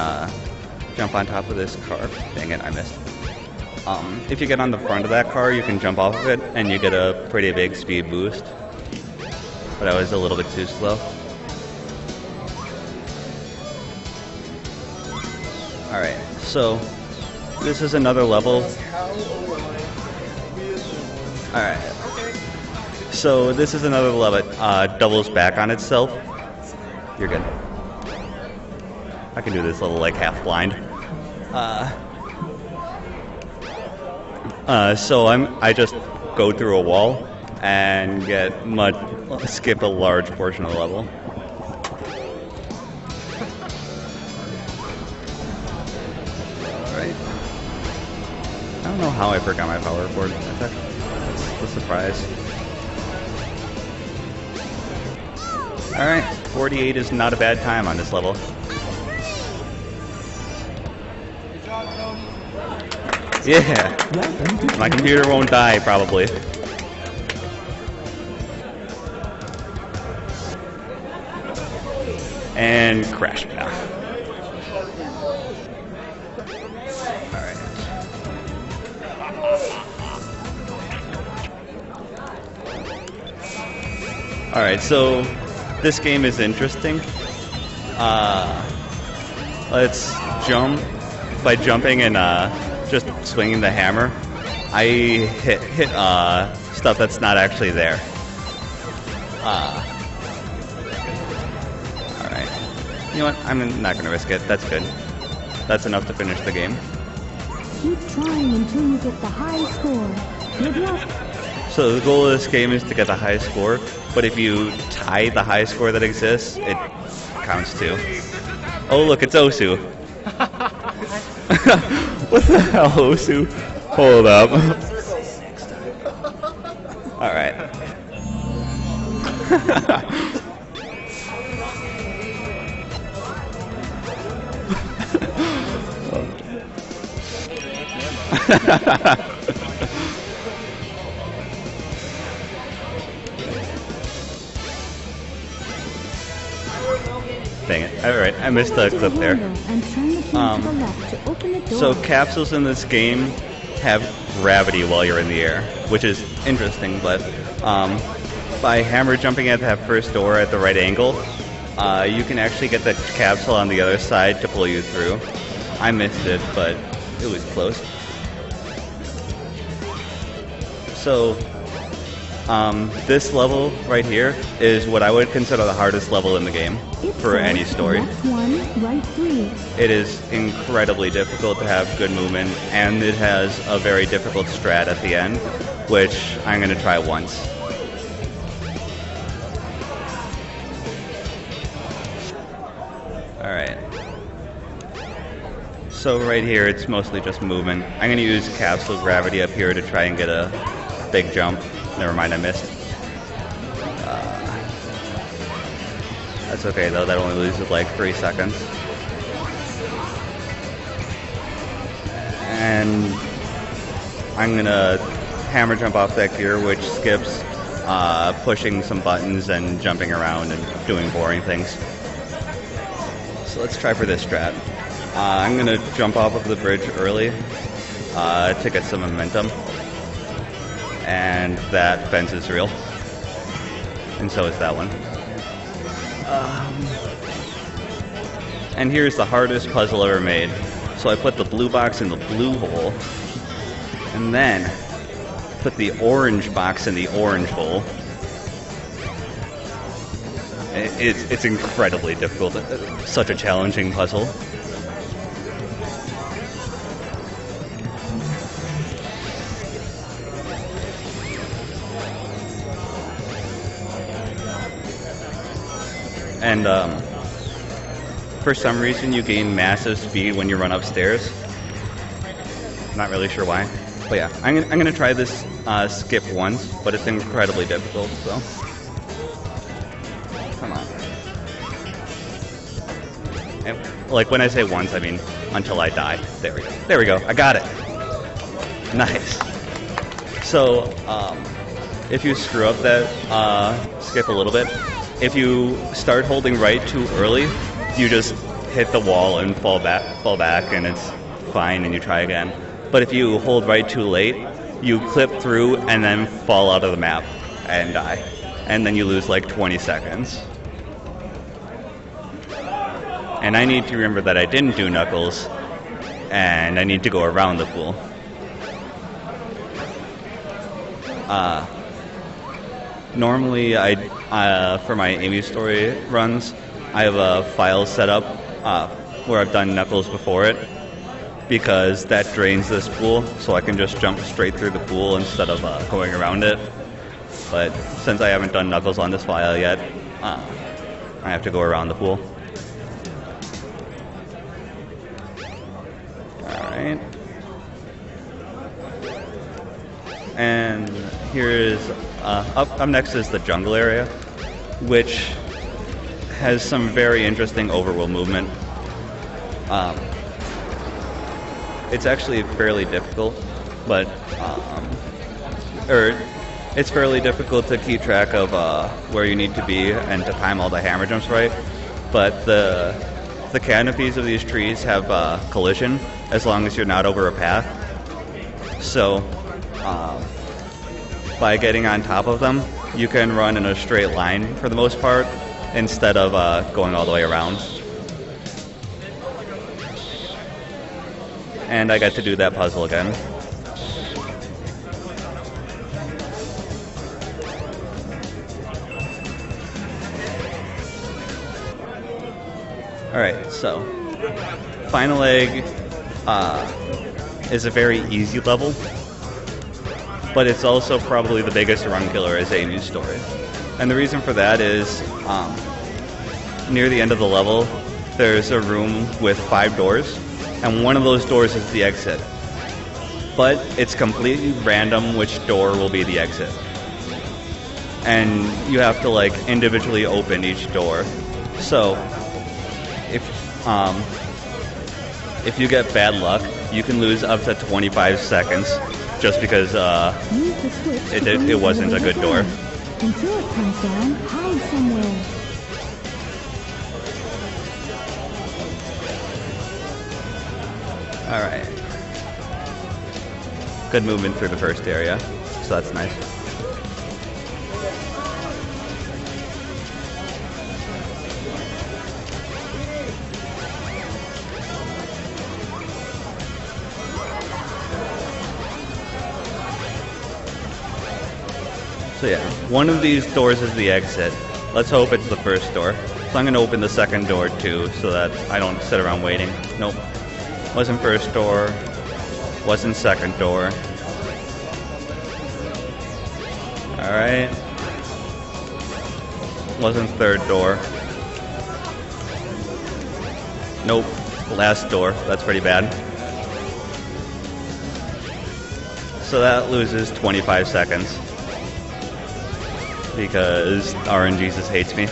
jump on top of this car. Dang it, I missed. If you get on the front of that car, you can jump off of it, and you get a pretty big speed boost. But I was a little bit too slow. Alright, so this is another level. Alright. So this is another level that doubles back on itself. You're good. I can do this little like half blind. So I just go through a wall and skip a large portion of the level. Alright. I don't know how I forgot my power cord. That's a surprise. Alright, 48 is not a bad time on this level. Yeah, my computer won't die probably. And crash. Yeah. Alright. Alright, so this game is interesting. Let's jump. By jumping and just swinging the hammer, I hit stuff that's not actually there. Alright. You know what? I'm not going to risk it. That's good. That's enough to finish the game. Keep trying until you get the high score. Good luck. So the goal of this game is to get the high score, but if you tie the high score that exists, it counts too. Oh look, it's Osu. What the hell, Osu? Hold up. Alright. Dang it. Alright, I missed the clip there. So capsules in this game have gravity while you're in the air, which is interesting, but by hammer jumping at that first door at the right angle, you can actually get the capsule on the other side to pull you through. I missed it, but it was close. So this level right here is what I would consider the hardest level in the game for any story. It is incredibly difficult to have good movement, and it has a very difficult strat at the end, which I'm going to try once. Alright. So right here, it's mostly just movement. I'm going to use capsule gravity up here to try and get a big jump. Never mind, I missed. That's okay though, that only loses like 3 seconds. And I'm going to hammer jump off that gear, which skips pushing some buttons and jumping around and doing boring things. So let's try for this strat. I'm going to jump off of the bridge early to get some momentum. And that fence is real. And so is that one. And here's the hardest puzzle ever made. So I put the blue box in the blue hole. And then put the orange box in the orange hole. It's incredibly difficult. Such a challenging puzzle. And for some reason you gain massive speed when you run upstairs. Not really sure why. But yeah, I'm gonna try this skip once, but it's incredibly difficult, so. Come on. And, like when I say once, I mean until I die. There we go. There we go. I got it. Nice. So, if you screw up that skip a little bit, if you start holding right too early, you just hit the wall and fall back, and it's fine, and you try again. But if you hold right too late, you clip through and then fall out of the map and die. And then you lose like 20 seconds. And I need to remember that I didn't do Knuckles, and I need to go around the pool. Normally, for my Amy story runs, I have a file set up where I've done Knuckles before it, because that drains this pool, so I can just jump straight through the pool instead of going around it. But since I haven't done Knuckles on this file yet, I have to go around the pool. Alright. And here is, up next is the jungle area, which has some very interesting overworld movement. It's actually fairly difficult, but it's fairly difficult to keep track of where you need to be and to time all the hammer jumps right. But the canopies of these trees have collision as long as you're not over a path. So by getting on top of them, you can run in a straight line for the most part instead of going all the way around. And I got to do that puzzle again. Alright, so Final Egg is a very easy level, but it's also probably the biggest run killer as Amy's story. And the reason for that is near the end of the level, there's a room with 5 doors, and one of those doors is the exit. But it's completely random which door will be the exit. And you have to like individually open each door. So if you get bad luck, you can lose up to 25 seconds just because it wasn't a good door. Until it comes down, hide somewhere. Alright. Good movement through the first area, so that's nice. So yeah, one of these doors is the exit. Let's hope it's the first door. So I'm going to open the second door too, so that I don't sit around waiting. Nope. Wasn't first door. Wasn't second door. Alright. Wasn't third door. Nope. last door. That's pretty bad. So that loses 25 seconds. Because RNGesus hates me.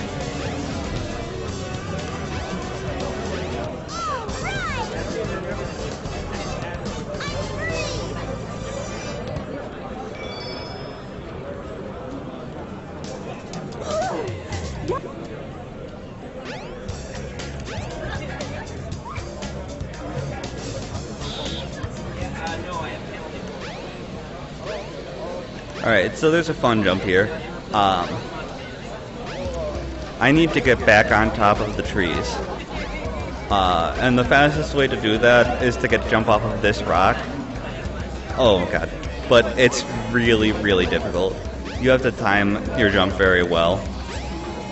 Alright, so there's a fun jump here. I need to get back on top of the trees. And the fastest way to do that is to jump off of this rock. Oh god. But it's really, really difficult. You have to time your jump very well.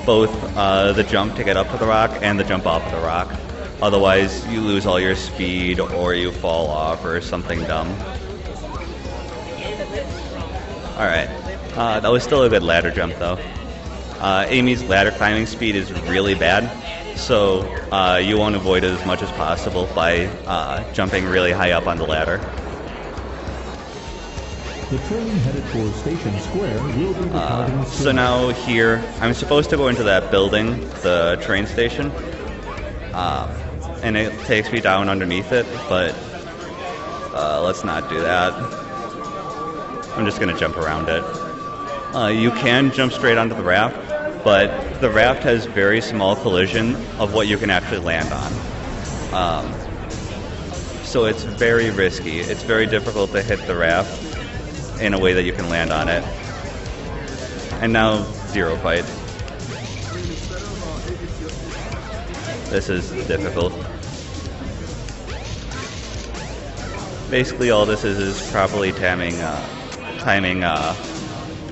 Both the jump to get up to the rock and the jump off of the rock. Otherwise, you lose all your speed or you fall off or something dumb. Alright. That was still a good ladder jump though. Amy's ladder climbing speed is really bad, so you want to avoid it as much as possible by jumping really high up on the ladder. The train headed for Station Square will be departing soon. So now here, I'm supposed to go into that building, the train station, and it takes me down underneath it, but let's not do that. I'm just going to jump around it. You can jump straight onto the raft, but the raft has very small collision of what you can actually land on. So it's very risky. It's very difficult to hit the raft in a way that you can land on it. And now, zero fight. This is difficult. Basically all this is properly timing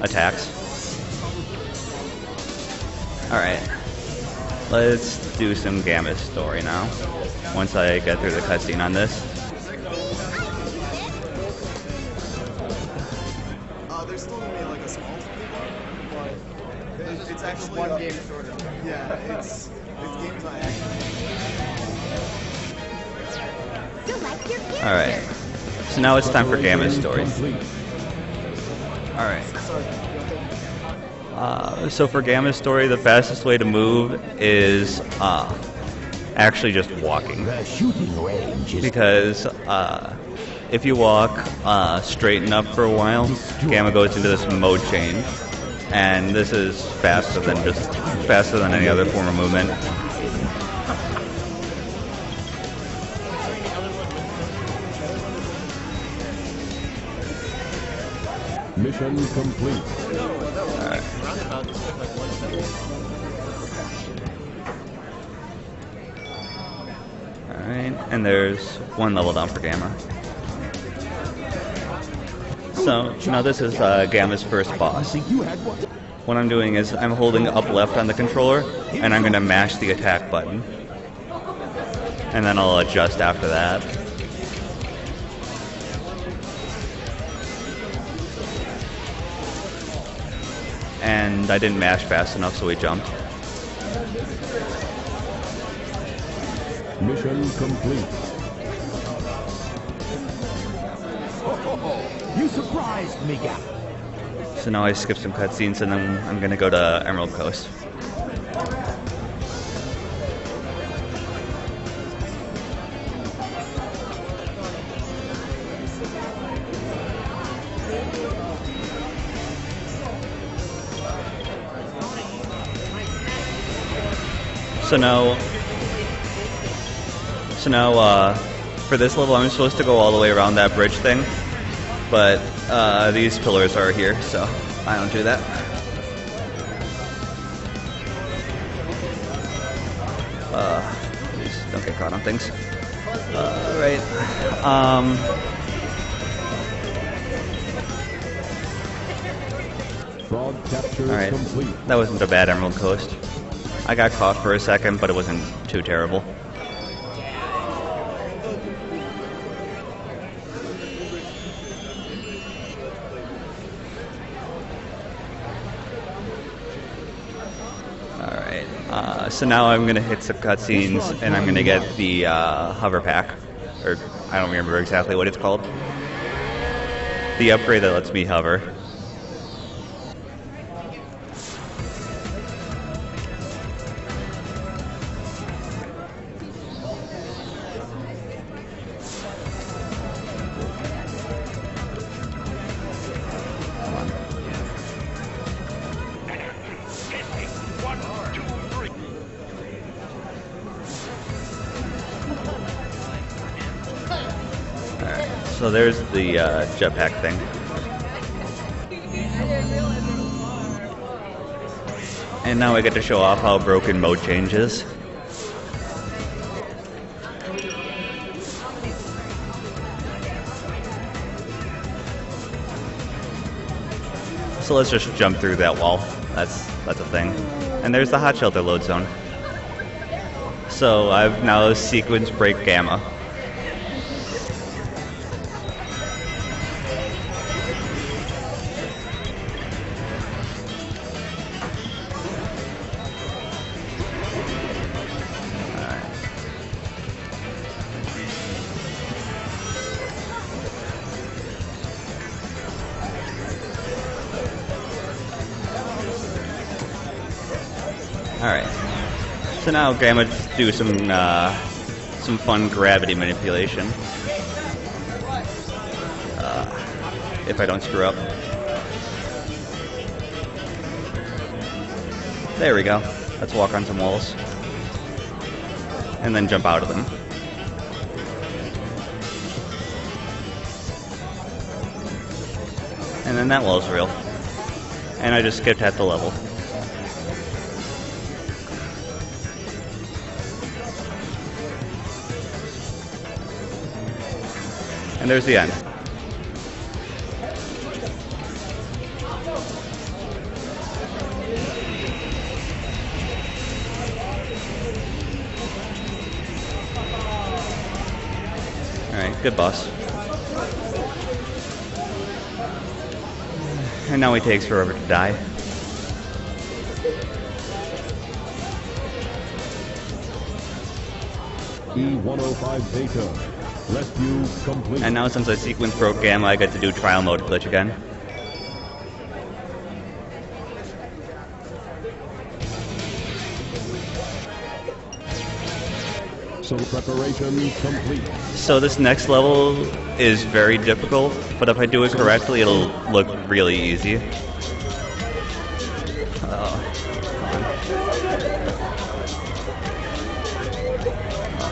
attacks. Alright. Let's do some Gamma's story now. Once I get through the cutscene on this. There's still gonna be like a small but it's actually one game shorter. Yeah, it's games I actually. Alright. So now it's time for Gamma's story. Alright. So for Gamma's story, the fastest way to move is actually just walking. Because if you walk straighten up for a while, Gamma goes into this mode change, and this is faster than any other form of movement. Mission complete. Alright. Alright, and there's one level down for Gamma. So, now this is Gamma's first boss. What I'm doing is I'm holding up left on the controller, and I'm going to mash the attack button. And then I'll adjust after that. And I didn't mash fast enough, so we jumped. Mission complete. You surprised me, Gap. So now I skip some cutscenes, and then I'm gonna go to Emerald Coast. So now, for this level, I'm supposed to go all the way around that bridge thing, but these pillars are here, so I don't do that. Please don't get caught on things. Right. Frog capture Alright, complete. that wasn't a bad Emerald Coast. I got caught for a second, but it wasn't too terrible. So now I'm gonna hit some cutscenes, and I'm gonna get the hover pack, or I don't remember exactly what it's called. The upgrade that lets me hover. So there's the jetpack thing. And now I get to show off how broken mode changes. So let's just jump through that wall. That's a thing. And there's the hot shelter load zone. So I've now sequence break Gamma. Alright, so now Gamma just do some fun gravity manipulation. If I don't screw up. There we go. Let's walk on some walls. And then jump out of them. And then that wall's real. And I just skipped half the level. And there's the end. Alright, good boss. And now he takes forever to die. E-105 data. Rescue complete. And now since I sequence broke Gamma, I get to do trial mode glitch again. So preparation complete. So this next level is very difficult, but if I do it correctly, it'll look really easy.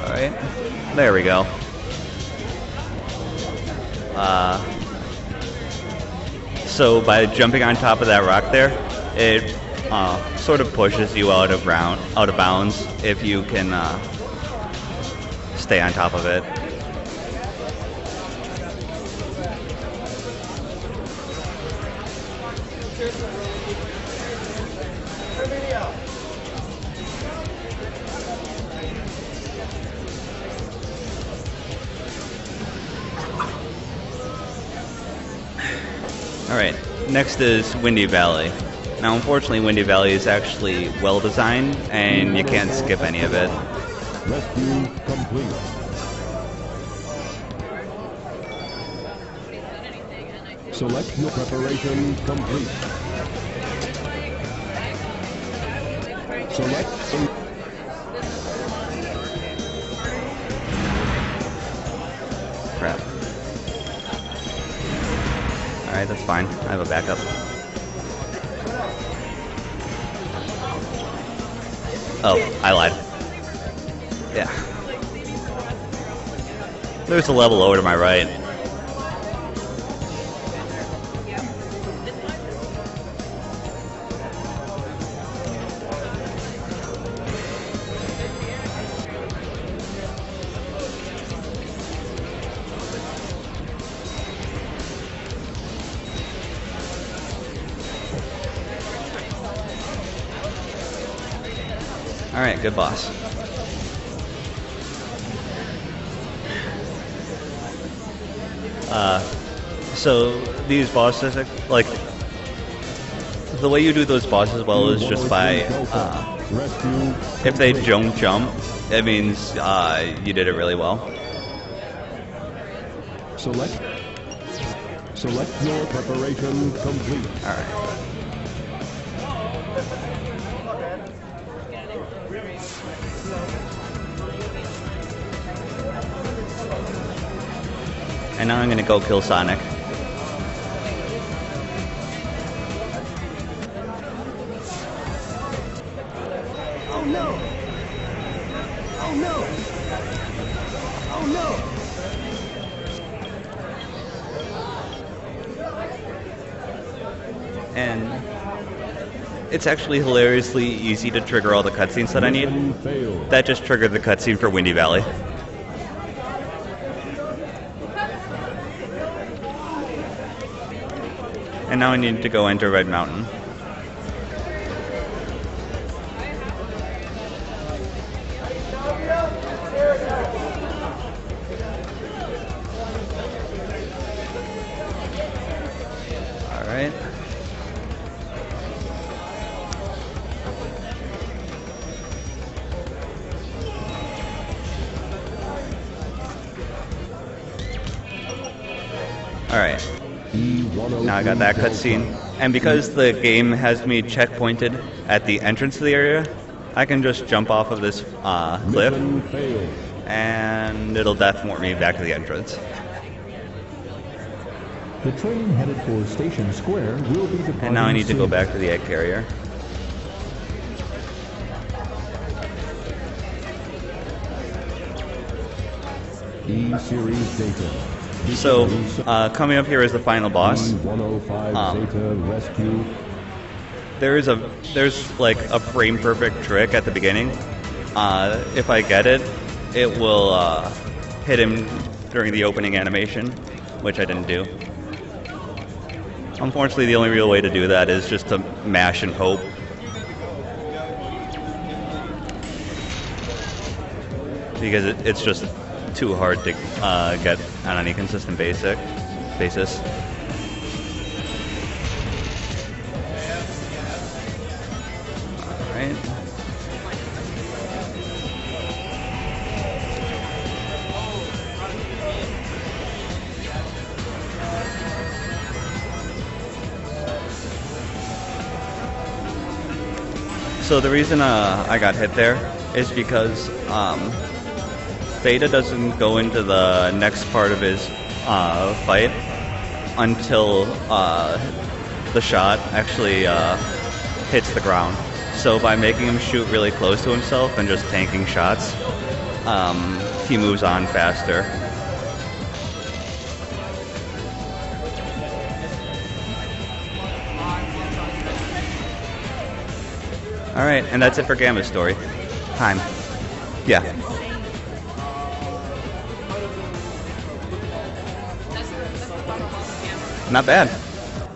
Alright, there we go. So by jumping on top of that rock there, it sort of pushes you out of bounds if you can stay on top of it. Alright, next is Windy Valley. Now unfortunately Windy Valley is actually well designed and you can't skip any of it. Rescue complete. Select your preparation complete. Select. Crap. Alright, that's fine. I have a backup. Oh, I lied. Yeah. There's a level over to my right. Alright, good boss. So these bosses, like, the way you do those bosses well is just by Rescue. If they don't jump, it means you did it really well. Select your preparation complete. All right. And now I'm gonna go kill Sonic. Oh no! Oh no! Oh no! And it's actually hilariously easy to trigger all the cutscenes that I need. Failed. That just triggered the cutscene for Windy Valley. And now I need to go enter Red Mountain. Alright. Alright. Now I got that cutscene. And because the game has me checkpointed at the entrance to the area, I can just jump off of this cliff and it'll death-mort me back to the entrance. The train headed for Station Square will be departing And now I need to go soon. back to the egg carrier. E-Series data. So, coming up here is the final boss. E105 Zeta Rescue. There's like a frame perfect trick at the beginning. If I get it, it will hit him during the opening animation, which I didn't do. Unfortunately, the only real way to do that is just to mash and hope. Because it's just too hard to get on any consistent basis. Alright. So the reason I got hit there is because Beta doesn't go into the next part of his fight until the shot actually hits the ground. So by making him shoot really close to himself and just tanking shots, he moves on faster. Alright, and that's it for Gamma's story. Time. Yeah. Not bad.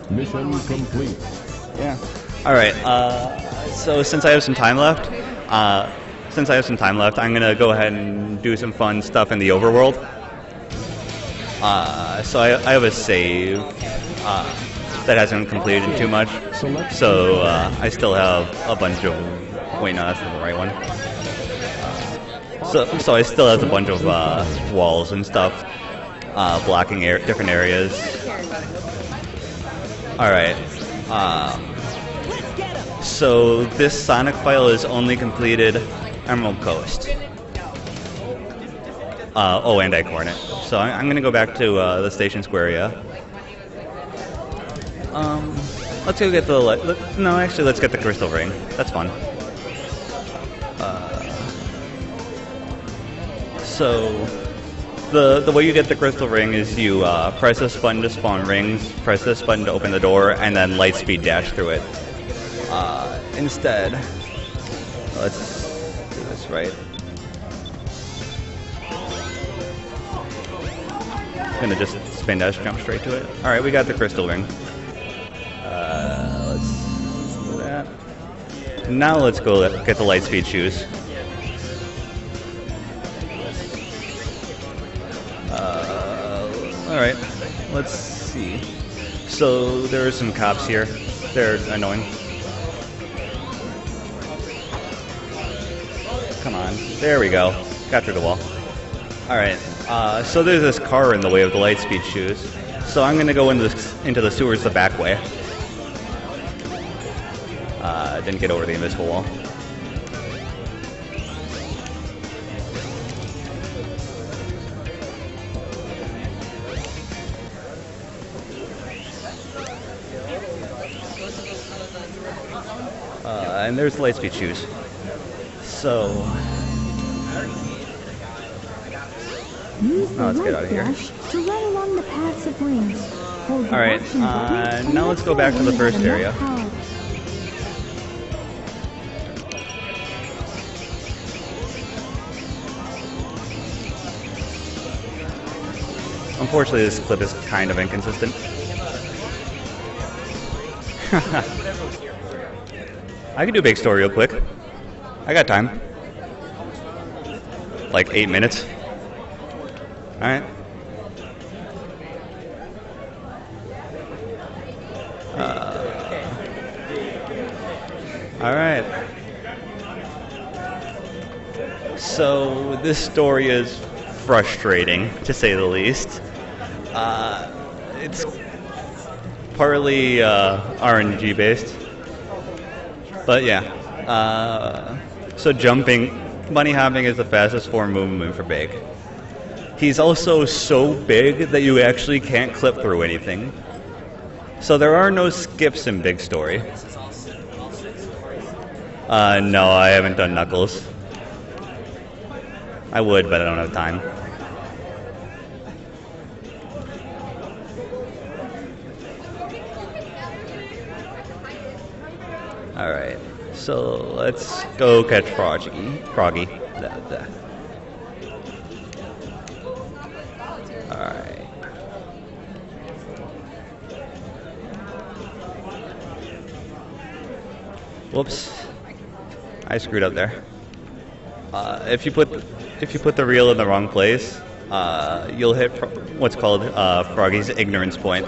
Mission complete. Yeah. Alright, so since I have some time left, I'm gonna go ahead and do some fun stuff in the overworld. So I have a save that hasn't completed too much, so I still have a bunch of... Wait, no, that's not the right one. So I still have a bunch of walls and stuff blocking different areas. Alright. So this Sonic file is only completed Emerald Coast. And Coordinate. So I'm going to go back to the Station Square area. Let's go get the... let's get the Crystal Ring. That's fun. So the way you get the Crystal Ring is you press this button to spawn rings, press this button to open the door, and then light speed dash through it. Instead, let's do this right. Gonna just spin dash, jump straight to it. All right, we got the Crystal Ring. Let's do that. Now let's go get the light speed shoes. All right, let's see. So there are some cops here. They're annoying. There we go. Got through the wall. Alright, so there's this car in the way of the Lightspeed shoes. So I'm going to go into the sewers the back way. Didn't get over the invisible wall. And there's the Lightspeed shoes. So... Use the let's get light out of here. brush to run along the paths of rings. Hold the Alright, action button and now let let's go back to when the you first have enough area. power. Unfortunately, this clip is kind of inconsistent. I can do big story real quick. I got time. Like 8 minutes. Alright. Alright. So, this story is frustrating, to say the least. It's partly RNG based. But yeah. So jumping, bunny hopping is the fastest form of movement for Big. He's also so big that you actually can't clip through anything. So there are no skips in Big Story. No, I haven't done Knuckles. I would, but I don't have time. Alright, so let's go catch Froggy. Alright. Whoops. I screwed up there. If you put the reel in the wrong place, you'll hit what's called Froggy's ignorance point.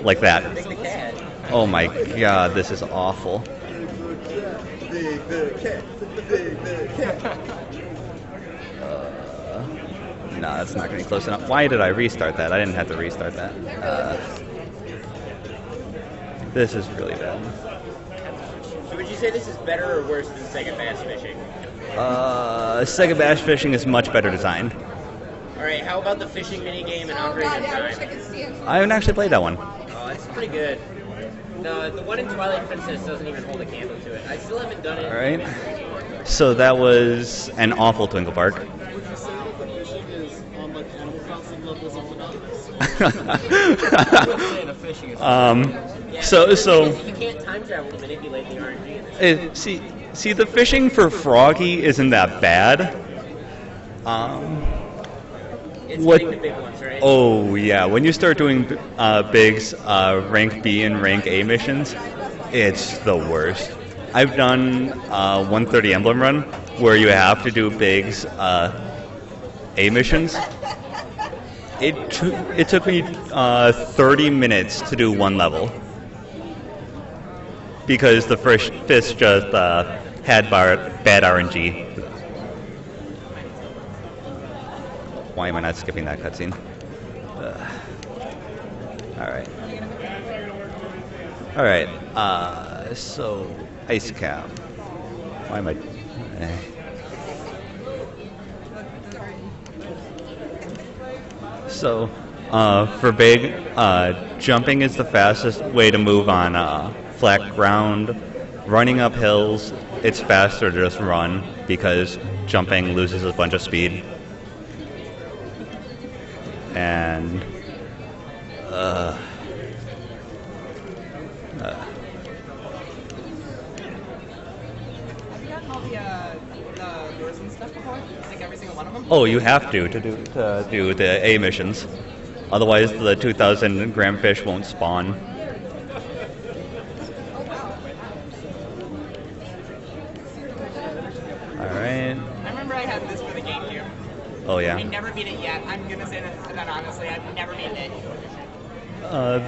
Like that. Oh my god, this is awful. No, that's not going to be close enough. Why did I restart that? I didn't have to restart that. This is really bad. So would you say this is better or worse than Sega Bass Fishing? Sega Bass Fishing is much better designed. Alright, how about the fishing minigame in Ocarina of Time? I haven't actually played that one. Oh, it's pretty good. The one in Twilight Princess doesn't even hold a candle to it. I still haven't done it. Alright. So that was an awful Twinkle Park. Would you say that the fishing is on like Animal Crossing levels of monotonous? So you can't time travel to manipulate the RNG in this. see the fishing for Froggy isn't that bad. It's getting the big ones, right? Oh yeah, when you start doing Big's rank B and rank A missions, it's the worst. I've done 130 Emblem Run where you have to do Big's A missions. It took me 30 minutes to do one level because the first fish just had bad RNG. Why am I not skipping that cutscene? Alright. So, Ice Cap. Why am I... So, for Big, jumping is the fastest way to move on flat ground. Running up hills, it's faster to just run because jumping loses a bunch of speed. And Have you gotten all the doors and stuff before? Like every single one of them? oh, you have to do the A missions, otherwise the 2,000 gram fish won't spawn. All right. I remember I had this for the GameCube. Oh I yeah. never beat it yet. I'm gonna say that honestly, I've never beaten it.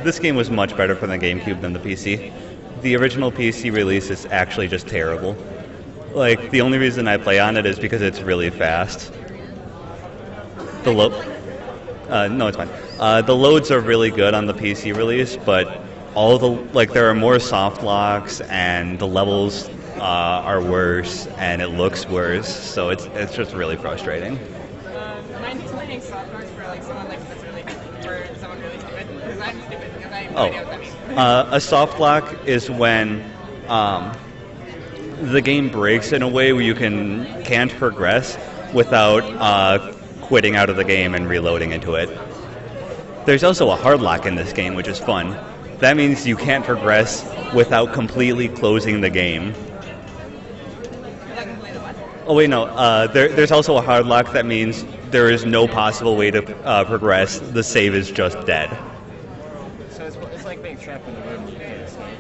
This game was much better for the GameCube than the PC. The original PC release is actually just terrible. Like, the only reason I play on it is because it's really fast. The no, it's fine. The loads are really good on the PC release, but all there are more soft locks, and the levels are worse, and it looks worse, so it's just really frustrating. Mind explaining soft locks for like someone like that's really for someone really stupid? Because I'm stupid, because I have no idea what that means. A soft lock is when the game breaks in a way where you can't progress without quitting out of the game and reloading into it. There's also a hard lock in this game, which is fun. That means you can't progress without completely closing the game. Oh wait, no. There's also a hard lock that means there is no possible way to progress. The save is just dead. So it's like being trapped in the room.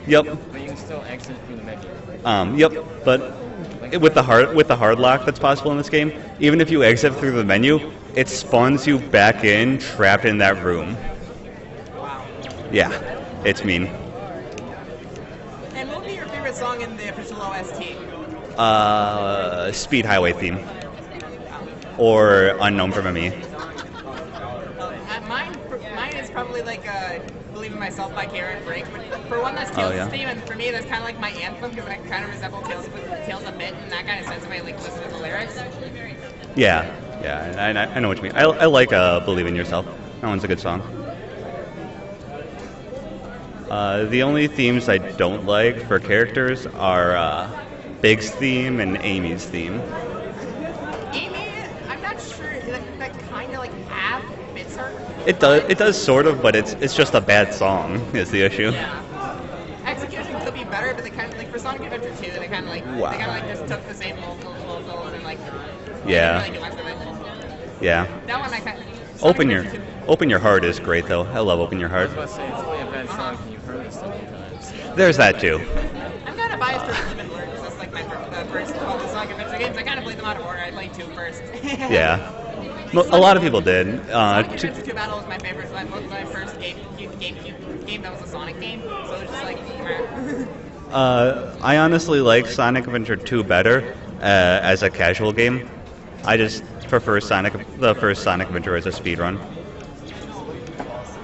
Yep. But you can still exit through the menu. Yep. But with the hard lock that's possible in this game, even if you exit through the menu, it spawns you back in, trapped in that room. Wow. Yeah, it's mean. And what would be your favorite song in the official OST? Speed Highway theme. Or Unknown from Me. Mine is probably like Believe in Myself by Karen Brink. But for one, that's Tales' theme, and for me, that's kind of like my anthem because I kind of resemble Tales a bit in that kind of sense if I like listen to the lyrics. Yeah, I know what you mean. I like Believe in Yourself. That one's a good song. The only themes I don't like for characters are Big's theme and Amy's theme. Amy, I'm not sure that kind of like half fits her. It does sort of, but it's just a bad song is the issue. Yeah. Execution could be better, but they kind of like for Sonic Adventure 2, they kind of like Wow. they kind of like just took the same vocals and like Yeah. didn't really do much with it. Yeah. That one I kind of Open Your Heart is great though. I love Open Your I Heart. was about to say, it's only a bad song and you've heard it so many times. There's that too. I'm kind of biased towards Limited Lure because that's like the first of all the Sonic Adventure games. I kind of played them out of order. I played 2 first. Yeah. A lot of people did. Sonic Adventure 2 Battle was my favorite. So that was my first game that was a Sonic game. So it was just like, I honestly like Sonic Adventure 2 better as a casual game. I just prefer the first Sonic Adventure as a speedrun.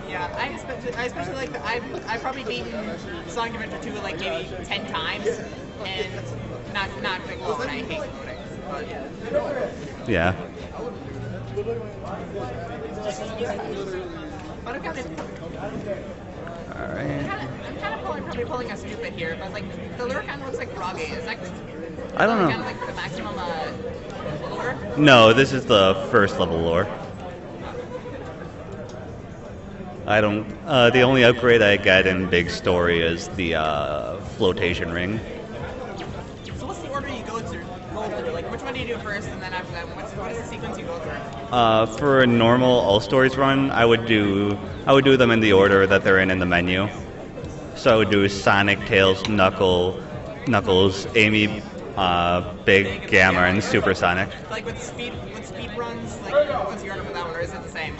yeah, I especially like I've probably beaten Sonic Adventure 2 like maybe 10 times, and not like often. I hate voting. But Yeah. but I'm kind of. All right. I'm kind of probably pulling a stupid here, but like the lure kind of looks like Froggy. Is that? I don't know. Kind of like the maximum lure. No, this is the first level lore. I don't. The only upgrade I get in Big Story is the flotation ring. So what's the order you go through? Like which one do you do first, and then after that, what is the sequence you go through? For a normal All Stories run, I would do them in the order that they're in the menu. So I would do Sonic, Tails, Knuckles, Amy, Big, Gamma, and Super Sonic. Like with speed runs, like what's the order for that one, or is it the same?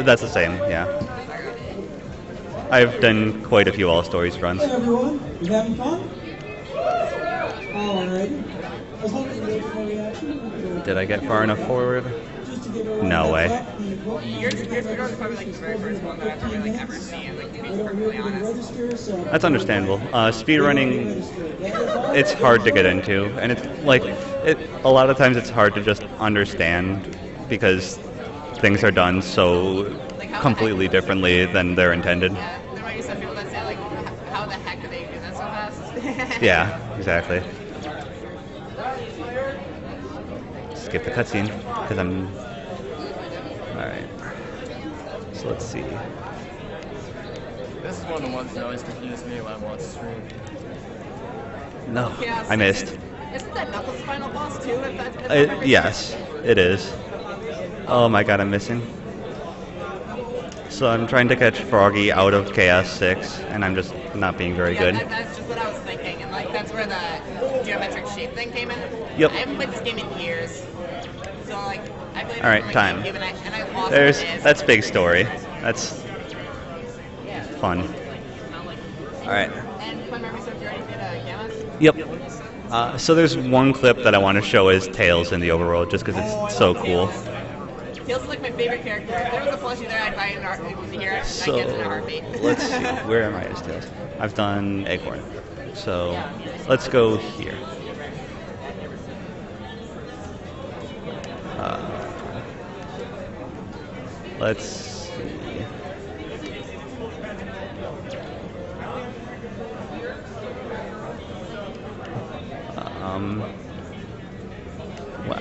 That's the same, yeah. I've done quite a few All Stories runs. Hey everyone, you having fun? Alrighty. I was hoping to get more reaction. Did I get far enough forward? Just to give everyone No way. Your speed run is probably like the very first one that I've probably like ever seen. Like to be perfectly honest. That's understandable. Speedrunning, it's hard to get into, and it's like a lot of times it's hard to just understand because things are done so completely differently than they're intended. Yeah, there might be some people that say like, how the heck did they do that so fast? Yeah, exactly. Skip the cutscene because I'm. All right. So let's see. This is one of the ones that always confuse me when I watch the stream. No, Yeah, I missed. Isn't that Knuckles' final boss too? If that's Yes, it is. Oh my god, I'm missing. So I'm trying to catch Froggy out of Chaos 6, and I'm just not being very good. That's just what I was thinking, and like that's where the geometric shape thing came in. Yep. I haven't played this game in years, so like I played it All right, on my time. GameCube, and I lost it. That's Big Story. That's fun. All right. And if my memory serves, you already did Gamma? Yep. So there's one clip that I want to show as Tails in the overworld, just because it's so cool. Tails is like my favorite character. If there was a plushie there, I'd buy it here. So in a heartbeat. let's see, where am I as Tails? I've done Acorn, so let's go here. Let's see.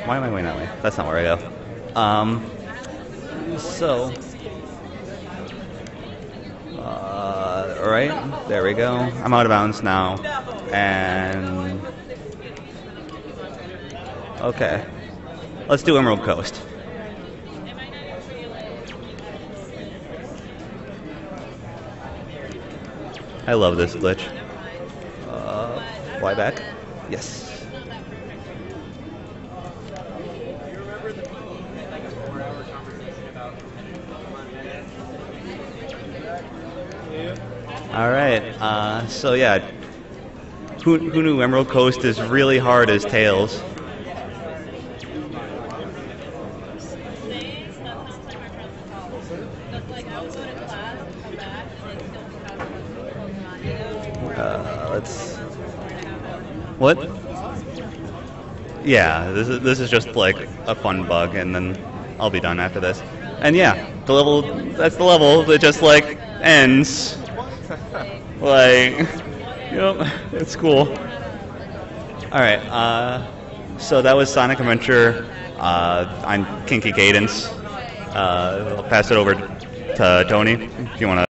Why am I going that way? That's not where I go. Alright, there we go. I'm out of bounds now. And... okay. Let's do Emerald Coast. I love this glitch. Fly back? Yes. Alright, so yeah, who knew Emerald Coast is really hard as Tails? Let's... what? Yeah, this is just like a fun bug, and then I'll be done after this. And yeah, that's the level that just like ends. Like, yep, it's cool. Alright, so that was Sonic Adventure on Kinky Cadence. I'll pass it over to Tony if you want to